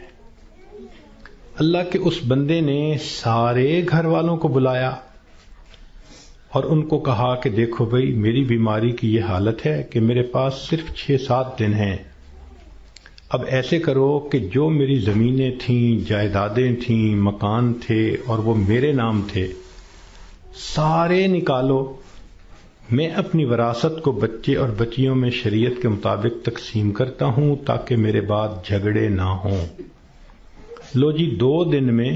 S1: اللہ کے اس بندے نے سارے گھر والوں کو بلایا اور ان کو کہا کہ دیکھو بھئی، میری بیماری کی یہ حالت ہے کہ میرے پاس صرف 6-7 دن ہیں۔ اب ایسے کرو کہ جو میری زمینیں تھیں، جائیدادیں تھیں، مکان تھے اور وہ میرے نام تھے، سارے نکالو، میں اپنی وراثت کو بچے اور بچیوں میں شریعت کے مطابق تقسیم کرتا ہوں تاکہ میرے بعد جھگڑے نہ ہوں۔ لو جی، 2 دن میں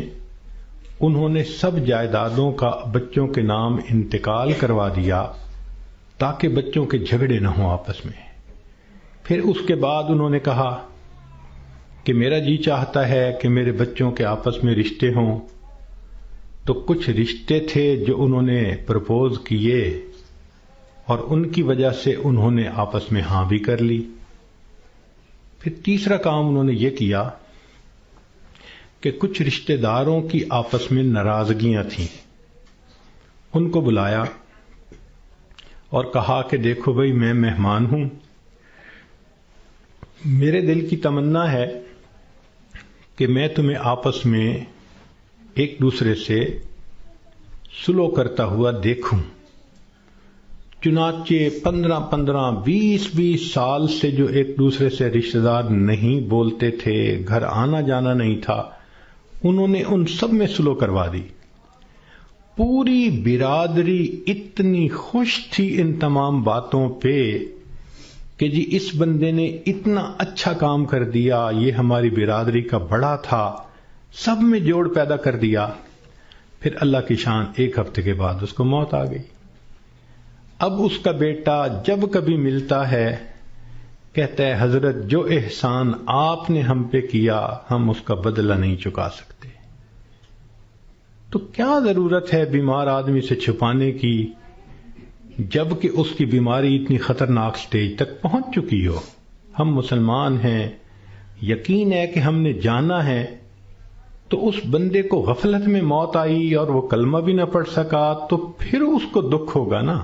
S1: انہوں نے سب جائیدادوں کا بچوں کے نام انتقال کروا دیا تاکہ بچوں کے جھگڑے نہ ہوں آپس میں۔ پھر اس کے بعد انہوں نے کہا کہ میرا جی چاہتا ہے کہ میرے بچوں کے آپس میں رشتے ہوں، تو کچھ رشتے تھے جو انہوں نے پرپوز کیے، اور ان کی وجہ سے انہوں نے آپس میں ہاں بھی کر لی۔ پھر تیسرا کام انہوں نے یہ کیا کہ کچھ رشتہ داروں کی آپس میں ناراضگیاں تھیں، ان کو بلایا اور کہا کہ دیکھو بھئی، میں مہمان ہوں، میرے دل کی تمنا ہے کہ میں تمہیں آپس میں ایک دوسرے سے سلو کرتا ہوا دیکھوں۔ چنانچہ 15 20 سال سے جو ایک دوسرے سے رشتہ دار نہیں بولتے تھے، گھر آنا جانا نہیں تھا، انہوں نے ان سب میں سلو کروا دی۔ پوری برادری اتنی خوش تھی ان تمام باتوں پہ کہ جی اس بندے نے اتنا اچھا کام کر دیا، یہ ہماری برادری کا بڑا تھا، سب میں جوڑ پیدا کر دیا۔ پھر اللہ کی شان، 1 ہفتے کے بعد اس کو موت آ گئی۔ اب اس کا بیٹا جب کبھی ملتا ہے کہتا ہے حضرت جو احسان آپ نے ہم پہ کیا ہم اس کا بدلہ نہیں چکا سکتے۔ تو کیا ضرورت ہے بیمار آدمی سے چھپانے کی جبکہ اس کی بیماری اتنی خطرناک سٹیج تک پہنچ چکی ہو؟ ہم مسلمان ہیں، یقین ہے کہ ہم نے جانا ہے، تو اس بندے کو غفلت میں موت آئی اور وہ کلمہ بھی نہ پڑھ سکا، تو پھر اس کو دکھ ہوگا نا،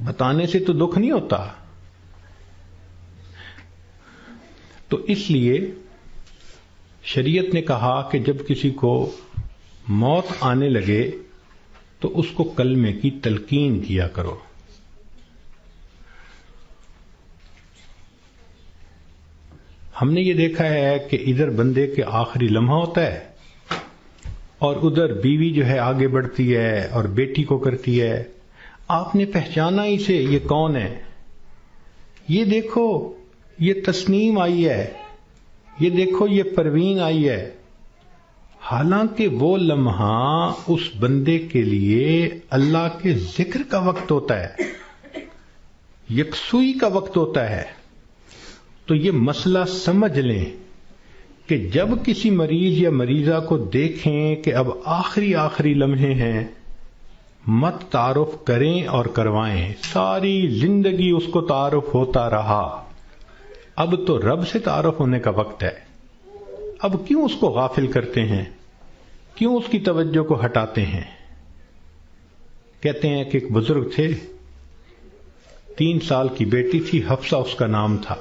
S1: بتانے سے تو دکھ نہیں ہوتا۔ تو اس لیے شریعت نے کہا کہ جب کسی کو موت آنے لگے تو اس کو کلمے کی تلقین کیا کرو. ہم نے یہ دیکھا ہے کہ ادھر بندے کے آخری لمحہ ہوتا ہے اور ادھر بیوی جو ہے آگے بڑھتی ہے اور بیٹی کو کرتی ہے. آپ نے پہچانا اسے، یہ کون ہے؟ یہ دیکھو یہ تسنیم آئی ہے، یہ دیکھو یہ پروین آئی ہے. حالانکہ وہ لمحہ اس بندے کے لیے اللہ کے ذکر کا وقت ہوتا ہے، یکسوئی کا وقت ہوتا ہے. تو یہ مسئلہ سمجھ لیں کہ جب کسی مریض یا مریضہ کو دیکھیں کہ اب آخری لمحے ہیں، مت تعارف کریں اور کروائیں. ساری زندگی اس کو تعارف ہوتا رہا، اب تو رب سے تعارف ہونے کا وقت ہے. اب کیوں اس کو غافل کرتے ہیں؟ کیوں اس کی توجہ کو ہٹاتے ہیں؟ کہتے ہیں کہ ایک بزرگ تھے، 3 سال کی بیٹی تھی، حفصہ اس کا نام تھا.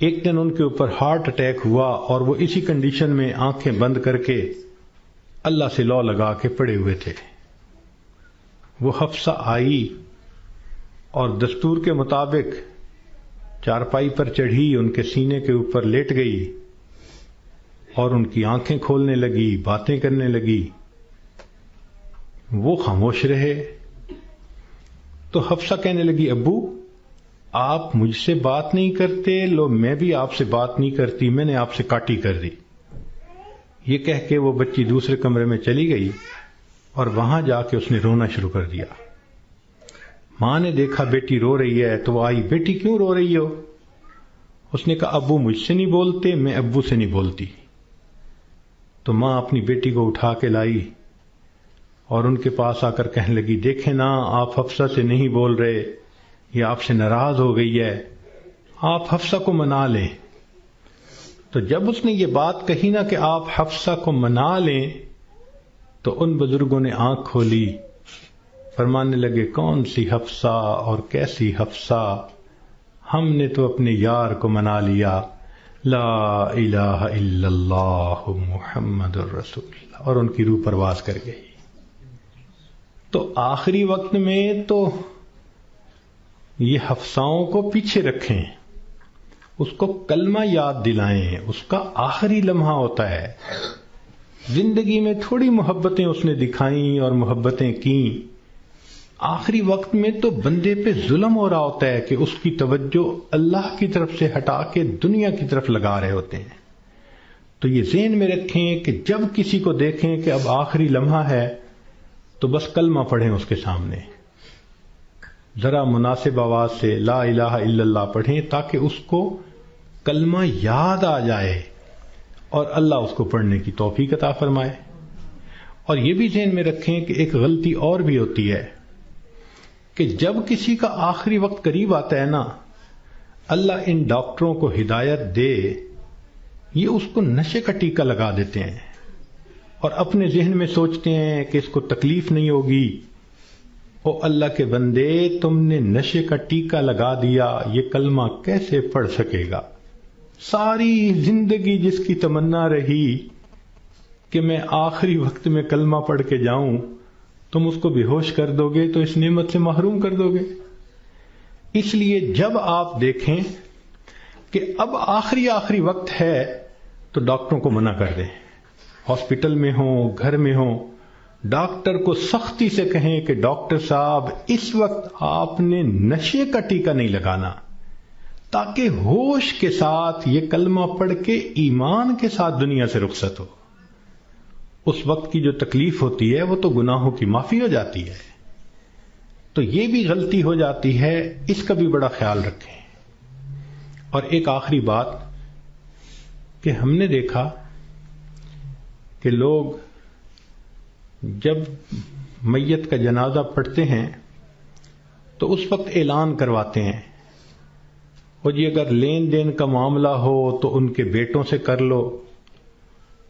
S1: ایک دن ان کے اوپر ہارٹ اٹیک ہوا اور وہ اسی کنڈیشن میں آنکھیں بند کر کے اللہ سے لو لگا کے پڑے ہوئے تھے. وہ حفصہ آئی اور دستور کے مطابق چارپائی پر چڑھی، ان کے سینے کے اوپر لیٹ گئی اور ان کی آنکھیں کھولنے لگی، باتیں کرنے لگی. وہ خاموش رہے. تو حفصہ کہنے لگی، ابو آپ مجھ سے بات نہیں کرتے، لو میں بھی آپ سے بات نہیں کرتی، میں نے آپ سے کاٹی کر دی. یہ کہہ کے وہ بچی دوسرے کمرے میں چلی گئی اور وہاں جا کے اس نے رونا شروع کر دیا. ماں نے دیکھا بیٹی رو رہی ہے تو وہ آئی، بیٹی کیوں رو رہی ہو؟ اس نے کہا ابو مجھ سے نہیں بولتے، میں ابو سے نہیں بولتی. تو ماں اپنی بیٹی کو اٹھا کے لائی اور ان کے پاس آ کر کہنے لگی، دیکھیں نا آپ حفصہ سے نہیں بول رہے، یہ آپ سے ناراض ہو گئی ہے، آپ حفصہ کو منا لیں. تو جب اس نے یہ بات کہی نا کہ آپ حفصہ کو منا لیں، تو ان بزرگوں نے آنکھ کھولی، فرمانے لگے کون سی حفصہ اور کیسی حفصہ، ہم نے تو اپنے یار کو منا لیا، لا الہ الا اللہ محمد الرسول اللہ، اور ان کی روح پرواز کر گئی. تو آخری وقت میں تو یہ حفصاؤں کو پیچھے رکھیں، اس کو کلمہ یاد دلائیں، اس کا آخری لمحہ ہوتا ہے. زندگی میں تھوڑی محبتیں اس نے دکھائیں اور محبتیں کیں، آخری وقت میں تو بندے پہ ظلم ہو رہا ہوتا ہے کہ اس کی توجہ اللہ کی طرف سے ہٹا کے دنیا کی طرف لگا رہے ہوتے ہیں. تو یہ ذہن میں رکھیں کہ جب کسی کو دیکھیں کہ اب آخری لمحہ ہے تو بس کلمہ پڑھیں اس کے سامنے، ذرا مناسب آواز سے لا الہ الا اللہ پڑھیں تاکہ اس کو کلمہ یاد آ جائے اور اللہ اس کو پڑھنے کی توفیق عطا فرمائے. اور یہ بھی ذہن میں رکھیں کہ ایک غلطی اور بھی ہوتی ہے کہ جب کسی کا آخری وقت قریب آتا ہے نا، اللہ ان ڈاکٹروں کو ہدایت دے، یہ اس کو نشے کا ٹیکہ لگا دیتے ہیں اور اپنے ذہن میں سوچتے ہیں کہ اس کو تکلیف نہیں ہوگی. او اللہ کے بندے، تم نے نشے کا ٹیکہ لگا دیا، یہ کلمہ کیسے پڑھ سکے گا؟ ساری زندگی جس کی تمنا رہی کہ میں آخری وقت میں کلمہ پڑھ کے جاؤں، تم اس کو بے ہوش کر دو گے تو اس نعمت سے محروم کر دو گے. اس لیے جب آپ دیکھیں کہ اب آخری وقت ہے تو ڈاکٹروں کو منع کر دیں، ہاسپٹل میں ہوں گھر میں ہوں، ڈاکٹر کو سختی سے کہیں کہ ڈاکٹر صاحب اس وقت آپ نے نشے کا ٹیکہ نہیں لگانا، تاکہ ہوش کے ساتھ یہ کلمہ پڑھ کے ایمان کے ساتھ دنیا سے رخصت ہو. اس وقت کی جو تکلیف ہوتی ہے وہ تو گناہوں کی معافی ہو جاتی ہے. تو یہ بھی غلطی ہو جاتی ہے، اس کا بھی بڑا خیال رکھیں. اور ایک آخری بات کہ ہم نے دیکھا کہ لوگ جب میت کا جنازہ پڑھتے ہیں تو اس وقت اعلان کرواتے ہیں، اور جی اگر لین دین کا معاملہ ہو تو ان کے بیٹوں سے کر لو،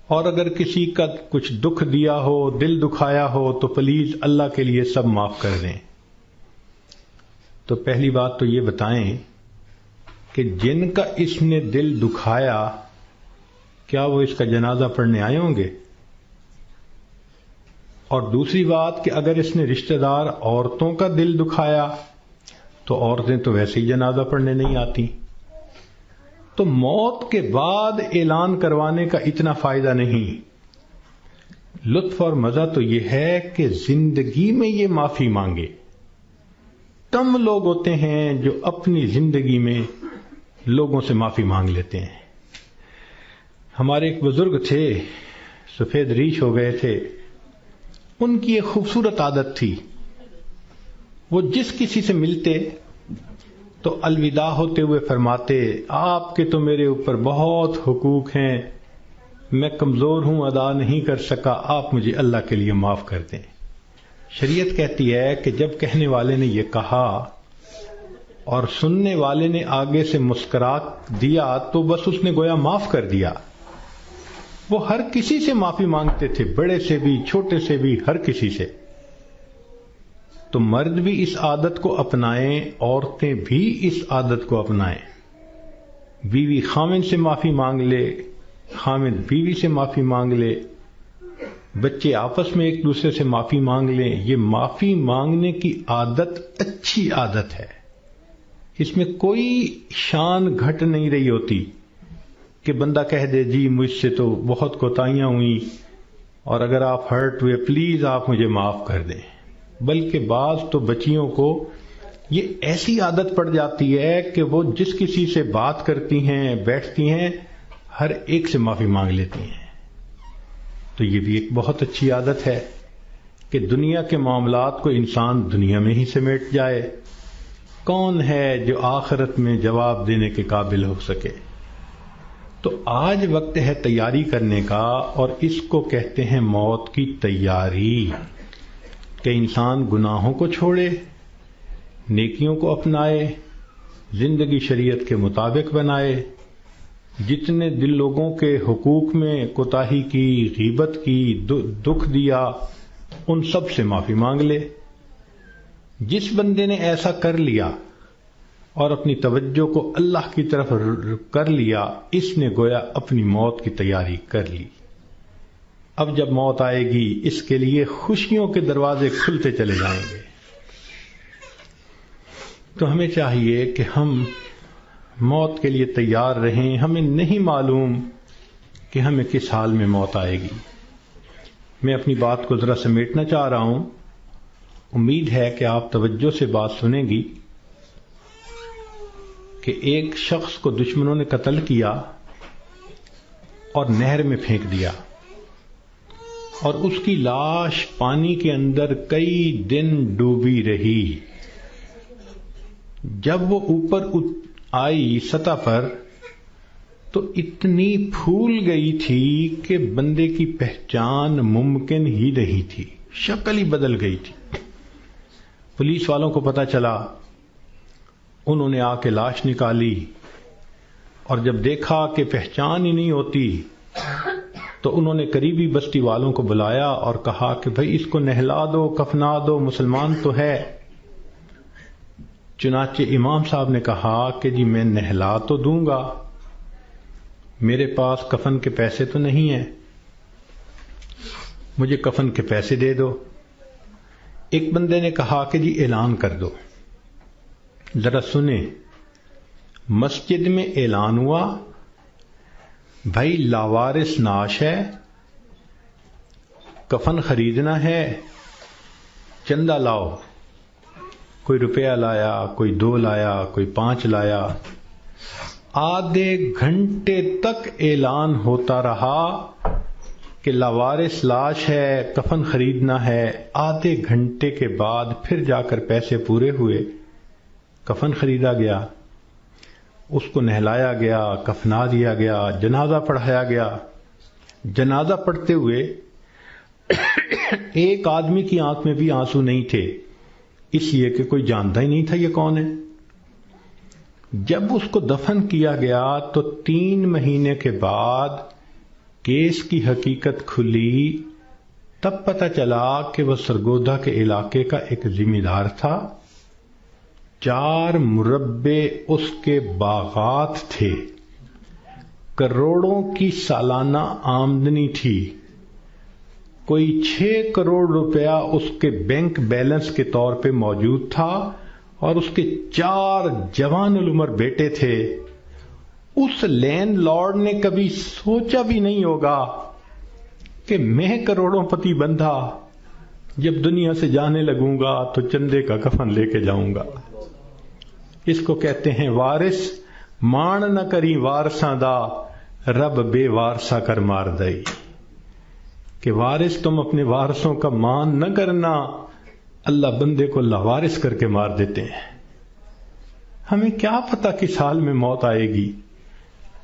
S1: اور اگر کسی کا کچھ دکھ دیا ہو، دل دکھایا ہو تو پلیز اللہ کے لیے سب معاف کر دیں. تو پہلی بات تو یہ بتائیں کہ جن کا اس نے دل دکھایا کیا وہ اس کا جنازہ پڑھنے آئے ہوں گے؟ اور دوسری بات کہ اگر اس نے رشتہ دار عورتوں کا دل دکھایا تو عورتیں تو ویسے ہی جنازہ پڑھنے نہیں آتی. تو موت کے بعد اعلان کروانے کا اتنا فائدہ نہیں. لطف اور مزہ تو یہ ہے کہ زندگی میں یہ معافی مانگے. کم لوگ ہوتے ہیں جو اپنی زندگی میں لوگوں سے معافی مانگ لیتے ہیں. ہمارے ایک بزرگ تھے، سفید ریش ہو گئے تھے. ان کی ایک خوبصورت عادت تھی، وہ جس کسی سے ملتے تو الوداع ہوتے ہوئے فرماتے، آپ کے تو میرے اوپر بہت حقوق ہیں، میں کمزور ہوں، ادا نہیں کر سکا، آپ مجھے اللہ کے لیے معاف کر دیں. شریعت کہتی ہے کہ جب کہنے والے نے یہ کہا اور سننے والے نے آگے سے مسکرا دیا تو بس اس نے گویا معاف کر دیا. وہ ہر کسی سے معافی مانگتے تھے، بڑے سے بھی، چھوٹے سے بھی، ہر کسی سے. تو مرد بھی اس عادت کو اپنائیں، عورتیں بھی اس عادت کو اپنائیں. بیوی خاوند سے معافی مانگ لے، خاوند بیوی سے معافی مانگ لے، بچے آپس میں ایک دوسرے سے معافی مانگ لیں. یہ معافی مانگنے کی عادت اچھی عادت ہے، اس میں کوئی شان گھٹ نہیں رہی ہوتی کہ بندہ کہہ دے جی مجھ سے تو بہت کوتاہیاں ہوئیں اور اگر آپ ہرٹ ہوئے پلیز آپ مجھے معاف کر دیں. بلکہ بعض تو بچیوں کو یہ ایسی عادت پڑ جاتی ہے کہ وہ جس کسی سے بات کرتی ہیں، بیٹھتی ہیں، ہر ایک سے معافی مانگ لیتی ہیں. تو یہ بھی ایک بہت اچھی عادت ہے کہ دنیا کے معاملات کو انسان دنیا میں ہی سمیٹ جائے. کون ہے جو آخرت میں جواب دینے کے قابل ہو سکے؟ تو آج وقت ہے تیاری کرنے کا، اور اس کو کہتے ہیں موت کی تیاری، کہ انسان گناہوں کو چھوڑے، نیکیوں کو اپنائے، زندگی شریعت کے مطابق بنائے. جتنے دل لوگوں کے حقوق میں کوتاہی کی، غیبت کی، دکھ دیا، ان سب سے معافی مانگ لے. جس بندے نے ایسا کر لیا اور اپنی توجہ کو اللہ کی طرف کر لیا، اس نے گویا اپنی موت کی تیاری کر لی. اب جب موت آئے گی اس کے لیے خوشیوں کے دروازے کھلتے چلے جائیں گے. تو ہمیں چاہیے کہ ہم موت کے لیے تیار رہیں. ہمیں نہیں معلوم کہ ہمیں کس حال میں موت آئے گی. میں اپنی بات کو ذرا سمیٹنا چاہ رہا ہوں. امید ہے کہ آپ توجہ سے بات سنیں گی. کہ ایک شخص کو دشمنوں نے قتل کیا اور نہر میں پھینک دیا، اور اس کی لاش پانی کے اندر کئی دن ڈوبی رہی. جب وہ اوپر آئی سطح پر تو اتنی پھول گئی تھی کہ بندے کی پہچان ممکن ہی نہیں تھی، شکل ہی بدل گئی تھی. پولیس والوں کو پتہ چلا، انہوں نے آ کے لاش نکالی، اور جب دیکھا کہ پہچان ہی نہیں ہوتی تو انہوں نے قریبی بستی والوں کو بلایا اور کہا کہ بھئی اس کو نہلا دو، کفنا دو، مسلمان تو ہے. چنانچہ امام صاحب نے کہا کہ جی میں نہلا تو دوں گا، میرے پاس کفن کے پیسے تو نہیں ہیں، مجھے کفن کے پیسے دے دو. ایک بندے نے کہا کہ جی اعلان کر دو. ذرا سنیں، مسجد میں اعلان ہوا، بھائی لاوارث نعش ہے، کفن خریدنا ہے، چندہ لاؤ. کوئی روپیہ لایا، کوئی 2 لایا، کوئی 5 لایا. آدھے گھنٹے تک اعلان ہوتا رہا کہ لاوارث لاش ہے، کفن خریدنا ہے. آدھے گھنٹے کے بعد پھر جا کر پیسے پورے ہوئے، کفن خریدا گیا، اس کو نہلایا گیا، کفنا دیا گیا، جنازہ پڑھایا گیا. جنازہ پڑھتے ہوئے ایک آدمی کی آنکھ میں بھی آنسو نہیں تھے، اس لیے کہ کوئی جانتا ہی نہیں تھا یہ کون ہے. جب اس کو دفن کیا گیا تو 3 مہینے کے بعد کیس کی حقیقت کھلی. تب پتہ چلا کہ وہ سرگودا کے علاقے کا ایک ذمہ دار تھا. 4 مربع اس کے باغات تھے، کروڑوں کی سالانہ آمدنی تھی. کوئی 6 کروڑ روپیہ اس کے بینک بیلنس کے طور پہ موجود تھا اور اس کے 4 جوان العمر بیٹے تھے، اس لینڈ لارڈ نے کبھی سوچا بھی نہیں ہوگا کہ میں کروڑوں پتی بندھا جب دنیا سے جانے لگوں گا تو چندے کا کفن لے کے جاؤں گا۔ اس کو کہتے ہیں وارث مان نہ کری وارثاں دا، رب بے وارثا کر مار دئی، کہ وارث تم اپنے وارثوں کا مان نہ کرنا، اللہ بندے کو لاوارث کر کے مار دیتے ہیں۔ ہمیں کیا پتا کس حال میں موت آئے گی،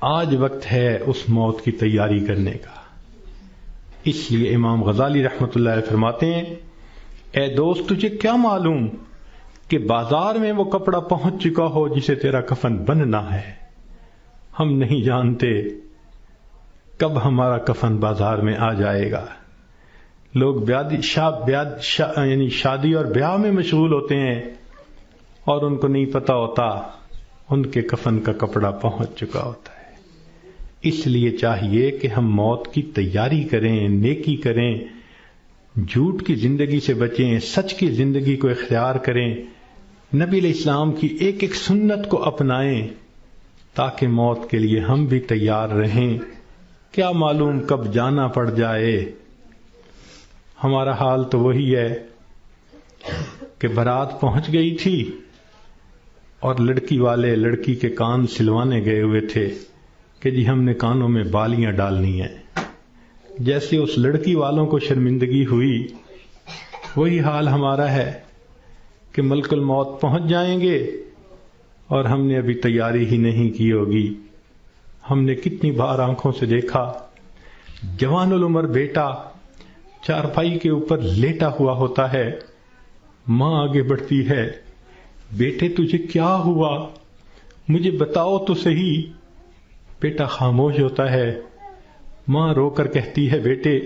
S1: آج وقت ہے اس موت کی تیاری کرنے کا۔ اس لیے امام غزالی رحمۃ اللہ علیہ فرماتے ہیں، اے دوست تجھے کیا معلوم کہ بازار میں وہ کپڑا پہنچ چکا ہو جسے تیرا کفن بننا ہے، ہم نہیں جانتے کب ہمارا کفن بازار میں آ جائے گا۔ لوگ یعنی شادی اور بیاہ میں مشغول ہوتے ہیں اور ان کو نہیں پتا ہوتا ان کے کفن کا کپڑا پہنچ چکا ہوتا ہے۔ اس لیے چاہیے کہ ہم موت کی تیاری کریں، نیکی کریں، جھوٹ کی زندگی سے بچیں، سچ کی زندگی کو اختیار کریں، نبی علیہ السلام کی ایک ایک سنت کو اپنائیں تاکہ موت کے لیے ہم بھی تیار رہیں۔ کیا معلوم کب جانا پڑ جائے۔ ہمارا حال تو وہی ہے کہ بارات پہنچ گئی تھی اور لڑکی والے لڑکی کے کان سلوانے گئے ہوئے تھے کہ جی ہم نے کانوں میں بالیاں ڈالنی ہیں۔ جیسے اس لڑکی والوں کو شرمندگی ہوئی، وہی حال ہمارا ہے کہ ملک الموت پہنچ جائیں گے اور ہم نے ابھی تیاری ہی نہیں کی ہوگی۔ ہم نے کتنی بار آنکھوں سے دیکھا جوان العمر بیٹا چارپائی کے اوپر لیٹا ہوا ہوتا ہے، ماں آگے بڑھتی ہے، بیٹے تجھے کیا ہوا، مجھے بتاؤ تو صحیح۔ بیٹا خاموش ہوتا ہے، ماں رو کر کہتی ہے بیٹے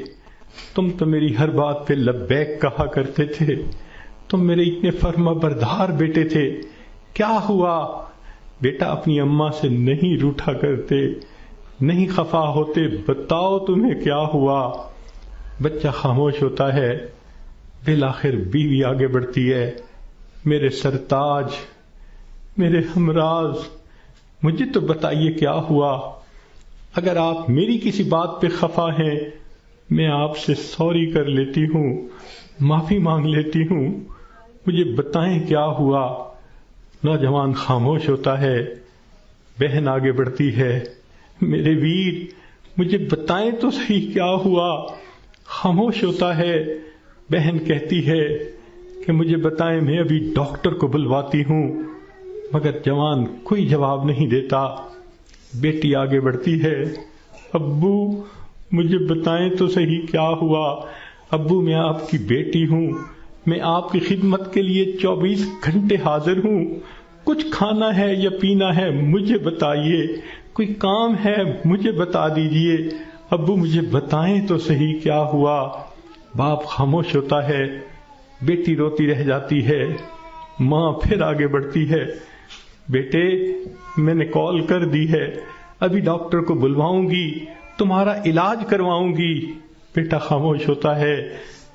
S1: تم تو میری ہر بات پہ لبیک کہا کرتے تھے، تم میرے اتنے فرما بردار بیٹے تھے، کیا ہوا؟ بیٹا اپنی اماں سے نہیں روٹھا کرتے، نہیں خفا ہوتے، بتاؤ تمہیں کیا ہوا۔ بچہ خاموش ہوتا ہے، بالآخر بیوی آگے بڑھتی ہے، میرے سرتاج، میرے ہمراز، مجھے تو بتائیے کیا ہوا، اگر آپ میری کسی بات پہ خفا ہیں میں آپ سے سوری کر لیتی ہوں، معافی مانگ لیتی ہوں، مجھے بتائیں کیا ہوا۔ نوجوان خاموش ہوتا ہے، بہن آگے بڑھتی ہے، میرے ویر مجھے بتائیں تو صحیح کیا ہوا۔ خاموش ہوتا ہے، بہن کہتی ہے کہ مجھے بتائیں، میں ابھی ڈاکٹر کو بلواتی ہوں، مگر جوان کوئی جواب نہیں دیتا۔ بیٹی آگے بڑھتی ہے، ابو مجھے بتائیں تو صحیح کیا ہوا، ابو میں آپ کی بیٹی ہوں، میں آپ کی خدمت کے لیے 24 گھنٹے حاضر ہوں، کچھ کھانا ہے یا پینا ہے مجھے بتائیے، کوئی کام ہے مجھے بتا دیجئے، ابو مجھے بتائیں تو صحیح کیا ہوا۔ باپ خاموش ہوتا ہے، بیٹی روتی رہ جاتی ہے، ماں پھر آگے بڑھتی ہے، بیٹے میں نے کال کر دی ہے، ابھی ڈاکٹر کو بلواؤں گی، تمہارا علاج کرواؤں گی۔ بیٹا خاموش ہوتا ہے،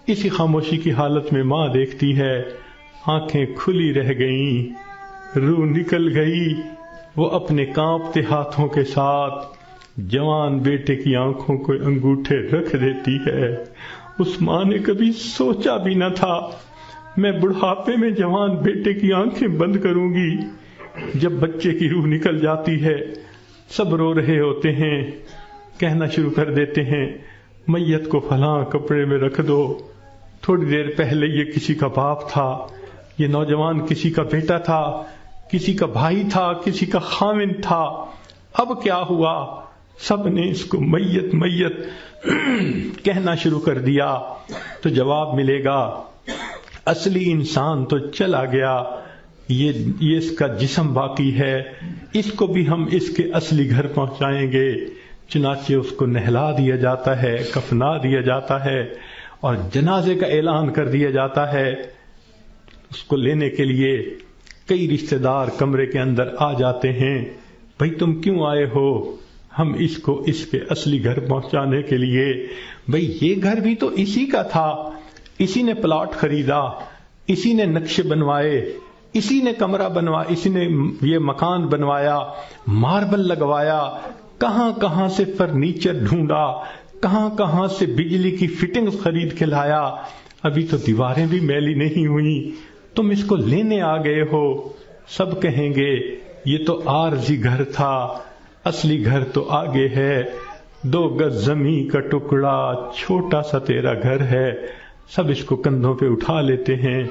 S1: اسی خاموشی کی حالت میں ماں دیکھتی ہے، آنکھیں کھلی رہ گئیں، روح نکل گئی، وہ اپنے کانپتے ہاتھوں کے ساتھ جوان بیٹے کی آنکھوں کو انگوٹھے رکھ دیتی ہے۔ اس ماں نے کبھی سوچا بھی نہ تھا میں بڑھاپے میں جوان بیٹے کی آنکھیں بند کروں گی۔ جب بچے کی روح نکل جاتی ہے، سب رو رہے ہوتے ہیں، کہنا شروع کر دیتے ہیں میت کو فلاں کپڑے میں رکھ دو، تھوڑی دیر پہلے یہ کسی کا باپ تھا، یہ نوجوان کسی کا بیٹا تھا، کسی کا بھائی تھا، کسی کا خاوند تھا، اب کیا ہوا؟ سب نے اس کو میت میت کہنا شروع کر دیا۔ تو جواب ملے گا اصلی انسان تو چلا گیا، یہ اس کا جسم باقی ہے، اس کو بھی ہم اس کے اصلی گھر پہنچائیں گے۔ چنانچہ اس کو نہلا دیا جاتا ہے، کفنا دیا جاتا ہے اور جنازے کا اعلان کر دیا جاتا ہے۔ اس کو لینے کے لیے کئی رشتہ دار کمرے کے اندر آ جاتے ہیں، بھئی تم کیوں آئے ہو؟ ہم اس کو اس کے اصلی گھر پہنچانے کے لیے، بھئی یہ گھر بھی تو اسی کا تھا، اسی نے پلاٹ خریدا، اسی نے نقشے بنوائے، اسی نے کمرہ بنوایا، اسی نے یہ مکان بنوایا، ماربل لگوایا، کہاں کہاں سے فرنیچر ڈھونڈا، کہاں کہاں سے بجلی کی فٹنگز خرید کے لایا، ابھی تو دیواریں بھی میلی نہیں ہوئی، تم اس کو لینے آ گئے ہو۔ سب کہیں گے یہ تو عارضی گھر تھا، اصلی گھر تو آگے ہے، 2 گز زمین کا ٹکڑا، چھوٹا سا تیرا گھر ہے۔ سب اس کو کندھوں پہ اٹھا لیتے ہیں،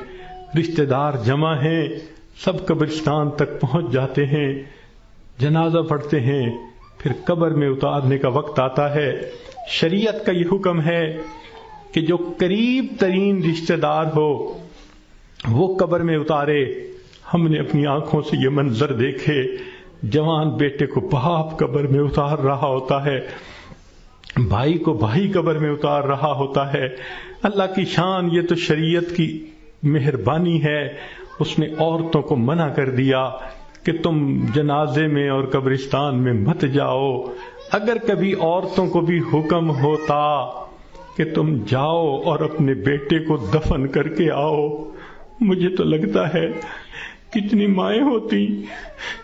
S1: رشتہ دار جمع ہیں، سب قبرستان تک پہنچ جاتے ہیں، جنازہ پڑھتے ہیں، پھر قبر میں اتارنے کا وقت آتا ہے۔ شریعت کا یہ حکم ہے کہ جو قریب ترین رشتہ دار ہو وہ قبر میں اتارے۔ ہم نے اپنی آنکھوں سے یہ منظر دیکھے، جوان بیٹے کو باپ قبر میں اتار رہا ہوتا ہے، بھائی کو بھائی قبر میں اتار رہا ہوتا ہے۔ اللہ کی شان، یہ تو شریعت کی مہربانی ہے، اس نے عورتوں کو منع کر دیا کہ تم جنازے میں اور قبرستان میں مت جاؤ۔ اگر کبھی عورتوں کو بھی حکم ہوتا کہ تم جاؤ اور اپنے بیٹے کو دفن کر کے آؤ، مجھے تو لگتا ہے کتنی مائیں ہوتی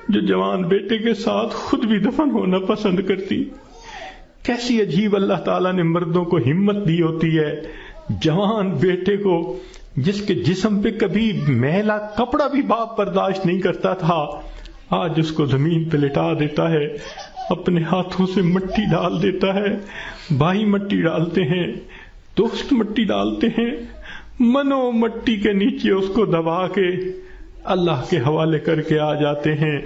S1: جو جوان بیٹے کے ساتھ خود بھی دفن ہونا پسند کرتی۔ کیسی عجیب اللہ تعالیٰ نے مردوں کو ہمت دی ہوتی ہے۔ جوان بیٹے کو، جس کے جسم پہ کبھی میلا کپڑا بھی باپ برداشت نہیں کرتا تھا، آج اس کو زمین پہ لٹا دیتا ہے، اپنے ہاتھوں سے مٹی ڈال دیتا ہے، بھائی مٹی ڈالتے ہیں، دوست مٹی ڈالتے ہیں، منو مٹی کے نیچے اس کو دبا کے اللہ کے حوالے کر کے آ جاتے ہیں۔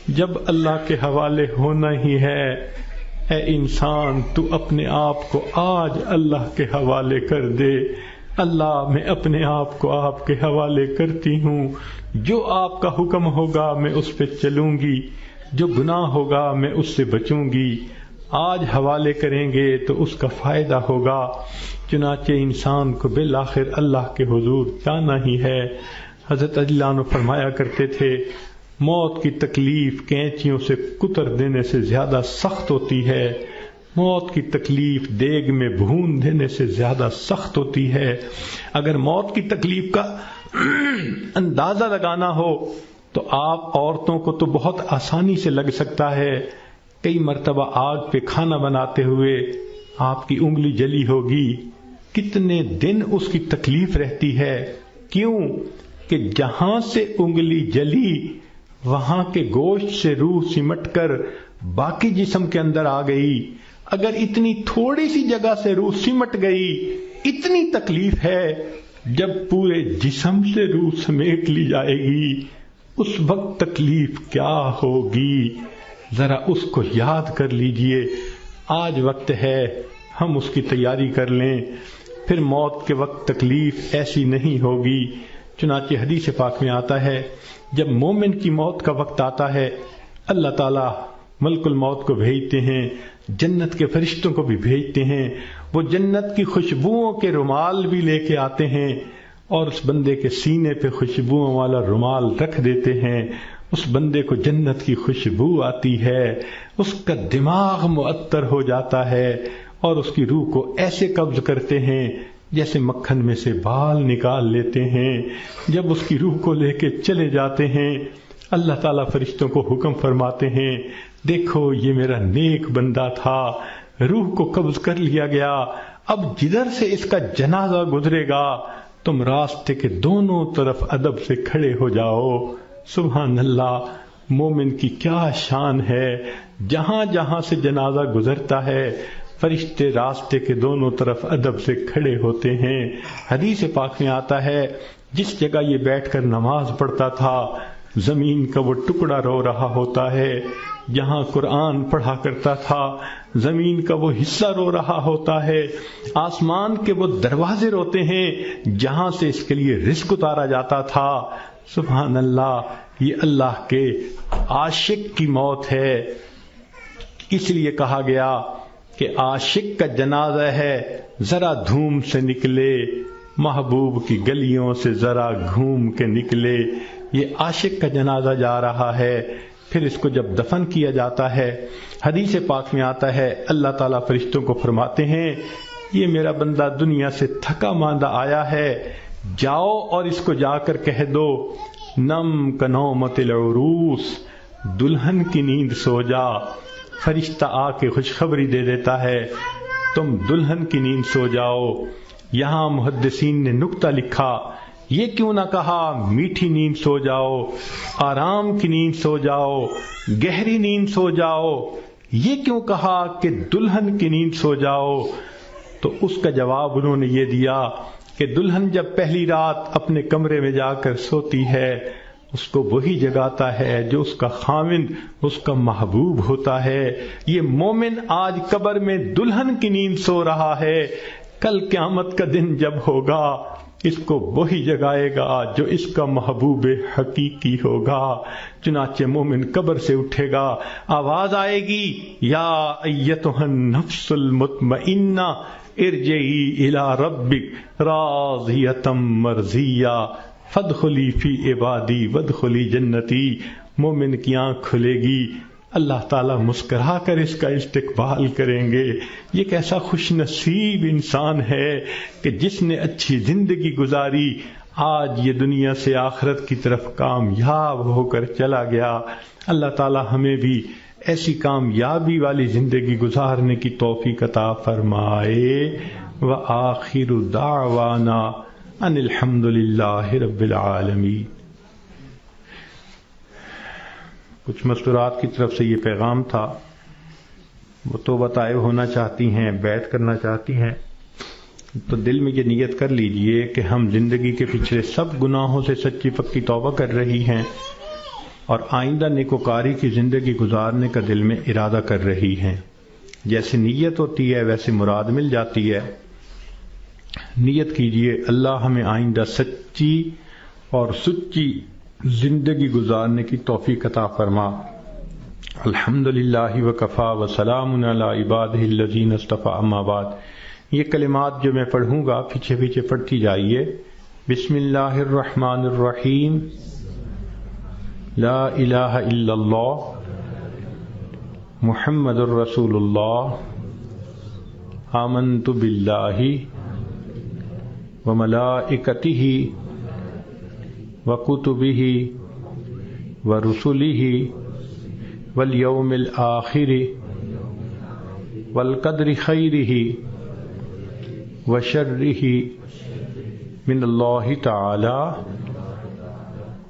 S1: جب اللہ کے حوالے ہونا ہی ہے، اے انسان تو اپنے آپ کو آج اللہ کے حوالے کر دے۔ اللہ، میں اپنے آپ کو آپ کے حوالے کرتی ہوں، جو آپ کا حکم ہوگا میں اس پہ چلوں گی، جو گناہ ہوگا میں اس سے بچوں گی۔ آج حوالے کریں گے تو اس کا فائدہ ہوگا۔ چنانچہ انسان کو بالآخر اللہ کے حضور جانا ہی ہے۔ حضرت علی عنہ فرمایا کرتے تھے، موت کی تکلیف کینچیوں سے کتر دینے سے زیادہ سخت ہوتی ہے، موت کی تکلیف دیگ میں بھون دینے سے زیادہ سخت ہوتی ہے۔ اگر موت کی تکلیف کا اندازہ لگانا ہو تو آپ عورتوں کو تو بہت آسانی سے لگ سکتا ہے۔ کئی مرتبہ آگ پہ کھانا بناتے ہوئے آپ کی انگلی جلی ہوگی، کتنے دن اس کی تکلیف رہتی ہے۔ کیوں کہ جہاں سے انگلی جلی وہاں کے گوشت سے روح سمٹ کر باقی جسم کے اندر آ گئی۔ اگر اتنی تھوڑی سی جگہ سے روح سمٹ گئی، اتنی تکلیف ہے۔ جب پورے جسم سے روح سمیٹ لی جائے گی، اس وقت تکلیف کیا ہوگی، ذرا اس کو یاد کر لیجئے۔ آج وقت ہے ہم اس کی تیاری کر لیں، پھر موت کے وقت تکلیف ایسی نہیں ہوگی۔ چنانچہ حدیث پاک میں آتا ہے، جب مومن کی موت کا وقت آتا ہے، اللہ تعالیٰ ملک الموت کو بھیجتے ہیں، جنت کے فرشتوں کو بھی بھیجتے ہیں، وہ جنت کی خوشبوؤں کے رومال بھی لے کے آتے ہیں اور اس بندے کے سینے پہ خوشبوؤں والا رومال رکھ دیتے ہیں۔ اس بندے کو جنت کی خوشبو آتی ہے، اس کا دماغ معطر ہو جاتا ہے اور اس کی روح کو ایسے قبض کرتے ہیں جیسے مکھن میں سے بال نکال لیتے ہیں۔ جب اس کی روح کو لے کے چلے جاتے ہیں، اللہ تعالیٰ فرشتوں کو حکم فرماتے ہیں، دیکھو یہ میرا نیک بندہ تھا، روح کو قبض کر لیا گیا، اب جدھر سے اس کا جنازہ گزرے گا تم راستے کے دونوں طرف ادب سے کھڑے ہو جاؤ۔ سبحان اللہ، مومن کی کیا شان ہے، جہاں جہاں سے جنازہ گزرتا ہے فرشتے راستے کے دونوں طرف ادب سے کھڑے ہوتے ہیں۔ حدیث پاک میں آتا ہے، جس جگہ یہ بیٹھ کر نماز پڑھتا تھا زمین کا وہ ٹکڑا رو رہا ہوتا ہے، جہاں قرآن پڑھا کرتا تھا زمین کا وہ حصہ رو رہا ہوتا ہے، آسمان کے وہ دروازے روتے ہیں جہاں سے اس کے لیے رزق اتارا جاتا تھا۔ سبحان اللہ، یہ اللہ کے عاشق کی موت ہے۔ اس لیے کہا گیا کہ عاشق کا جنازہ ہے، ذرا دھوم سے نکلے، محبوب کی گلیوں سے ذرا گھوم کے نکلے۔ یہ عاشق کا جنازہ جا رہا ہے، پھر اس کو جب دفن کیا جاتا ہے، حدیث پاک میں آتا ہے اللہ تعالیٰ فرشتوں کو فرماتے ہیں یہ میرا بندہ دنیا سے تھکا ماندہ آیا ہے، جاؤ اور اس کو جا کر کہہ دو نم کنومت العروس، دلہن کی نیند سو جا۔ فرشتہ آ کے خوشخبری دے دیتا ہے تم دلہن کی نیند سو جاؤ۔ یہاں محدثین نے نکتہ لکھا، یہ کیوں نہ کہا میٹھی نیند سو جاؤ، آرام کی نیند سو جاؤ، گہری نیند سو جاؤ، یہ کیوں کہا کہ دلہن کی نیند سو جاؤ؟ تو اس کا جواب انہوں نے یہ دیا کہ دلہن جب پہلی رات اپنے کمرے میں جا کر سوتی ہے اس کو وہی جگاتا ہے جو اس کا خاوند، اس کا محبوب ہوتا ہے۔ یہ مومن آج قبر میں دلہن کی نیند سو رہا ہے، کل قیامت کا دن جب ہوگا اس کو وہی جگائے گا جو اس کا محبوب حقیقی ہوگا۔ چنانچہ مومن قبر سے اٹھے گا، آواز آئے گی یا ایتھا النفس المطمئنہ ارجعی الی ربک راضیۃ مرضیہ فادخلی فی عبادی وادخلی جنتی۔ مومن کی آنکھ کھلے گی، اللہ تعالیٰ مسکرا کر اس کا استقبال کریں گے۔ یہ کیسا خوش نصیب انسان ہے کہ جس نے اچھی زندگی گزاری، آج یہ دنیا سے آخرت کی طرف کامیاب ہو کر چلا گیا۔ اللہ تعالیٰ ہمیں بھی ایسی کامیابی والی زندگی گزارنے کی توفیق عطا فرمائے۔ وآخر دعوانا ان الحمد للہ رب العالمین۔ کچھ مستورات کی طرف سے یہ پیغام تھا، وہ توبہ طائب ہونا چاہتی ہیں، بیعت کرنا چاہتی ہیں، تو دل میں یہ نیت کر لیجئے کہ ہم زندگی کے پچھلے سب گناہوں سے سچی پکی توبہ کر رہی ہیں اور آئندہ نیکوکاری کی زندگی گزارنے کا دل میں ارادہ کر رہی ہیں۔ جیسے نیت ہوتی ہے ویسے مراد مل جاتی ہے۔ نیت کیجئے اللہ ہمیں آئندہ سچی اور سچی زندگی گزارنے کی توفیق عطا فرما۔ الحمدللہ وکفا وسلام علی عبادہ الذین اصطفیٰ، اما بعد۔ یہ کلمات جو میں پڑھوں گا پیچھے پیچھے پڑھتی جائیے۔ بسم اللہ الرحمن الرحیم، لا الہ الا اللہ محمد الرسول اللہ، آمنت باللہ وملائکتہ وکتبہ ورسلہ والیوم الآخر والقدر خیرہ وشرہ من اللہ تعالی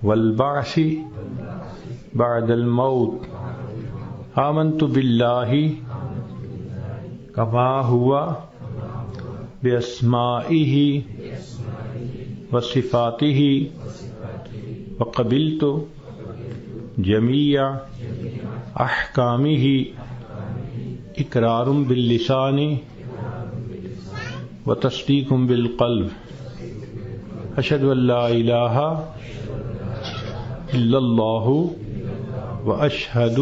S1: والبعث بعد الموت۔ آمنت باللہ کما ہوا باسمائہ وصفاتہ وقبلت جمیع احکامہ اقرار باللسان وتصدیق بالقلب۔ اشہد ان لا الہ الا اللہ واشہد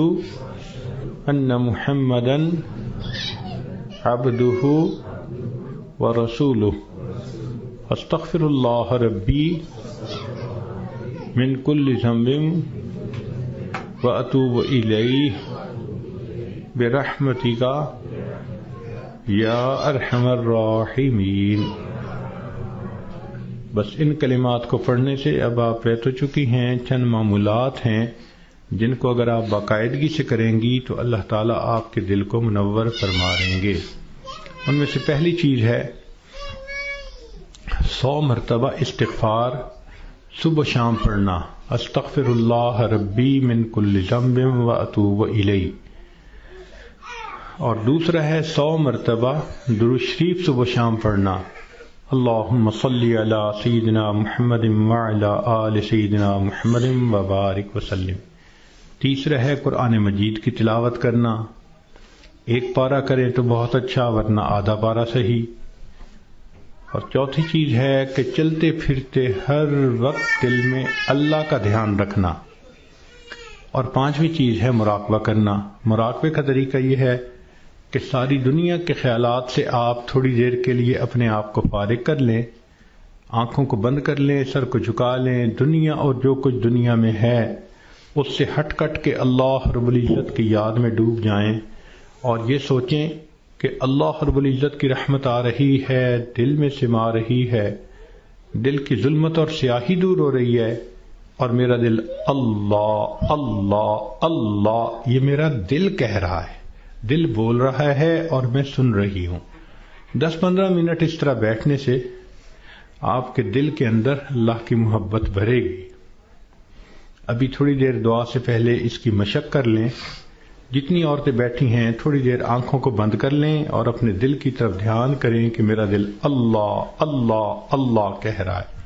S1: ان محمدا عبدہ ورسولہ۔ استغفر اللہ ربی من کل ذنب واتوب الیہ برحمتک یا ارحم الراحمین۔ بس ان کلمات کو پڑھنے سے اب آپ رہ تو چکی ہیں، چند معمولات ہیں جن کو اگر آپ باقاعدگی سے کریں گی تو اللہ تعالیٰ آپ کے دل کو منور فرما دیں گے۔ ان میں سے پہلی چیز ہے 100 مرتبہ استغفار صبح شام پڑھنا، استغفر اللہ ربی من کل ذنب واتوب الیہ۔ اور دوسرا ہے 100 مرتبہ درود شریف صبح شام پڑھنا، اللہم صلی علی سیدنا محمد وعلی آل سیدنا محمد وبارک وسلم۔ تیسرا ہے قرآن مجید کی تلاوت کرنا، ایک پارہ کرے تو بہت اچھا، ورنہ آدھا پارہ صحیح۔ اور چوتھی چیز ہے کہ چلتے پھرتے ہر وقت دل میں اللہ کا دھیان رکھنا۔ اور پانچویں چیز ہے مراقبہ کرنا۔ مراقبے کا طریقہ یہ ہے کہ ساری دنیا کے خیالات سے آپ تھوڑی دیر کے لیے اپنے آپ کو فارغ کر لیں، آنکھوں کو بند کر لیں، سر کو جھکا لیں، دنیا اور جو کچھ دنیا میں ہے اس سے ہٹ کٹ کے اللہ رب العزت کی یاد میں ڈوب جائیں اور یہ سوچیں کہ اللہ رب العزت کی رحمت آ رہی ہے، دل میں سما رہی ہے، دل کی ظلمت اور سیاہی دور ہو رہی ہے، اور میرا دل اللہ اللہ اللہ، یہ میرا دل کہہ رہا ہے، دل بول رہا ہے اور میں سن رہی ہوں۔ 10-15 منٹ اس طرح بیٹھنے سے آپ کے دل کے اندر اللہ کی محبت بھرے گی۔ ابھی تھوڑی دیر دعا سے پہلے اس کی مشق کر لیں۔ جتنی عورتیں بیٹھی ہیں تھوڑی دیر آنکھوں کو بند کر لیں اور اپنے دل کی طرف دھیان کریں کہ میرا دل اللہ اللہ اللہ کہہ رہا ہے۔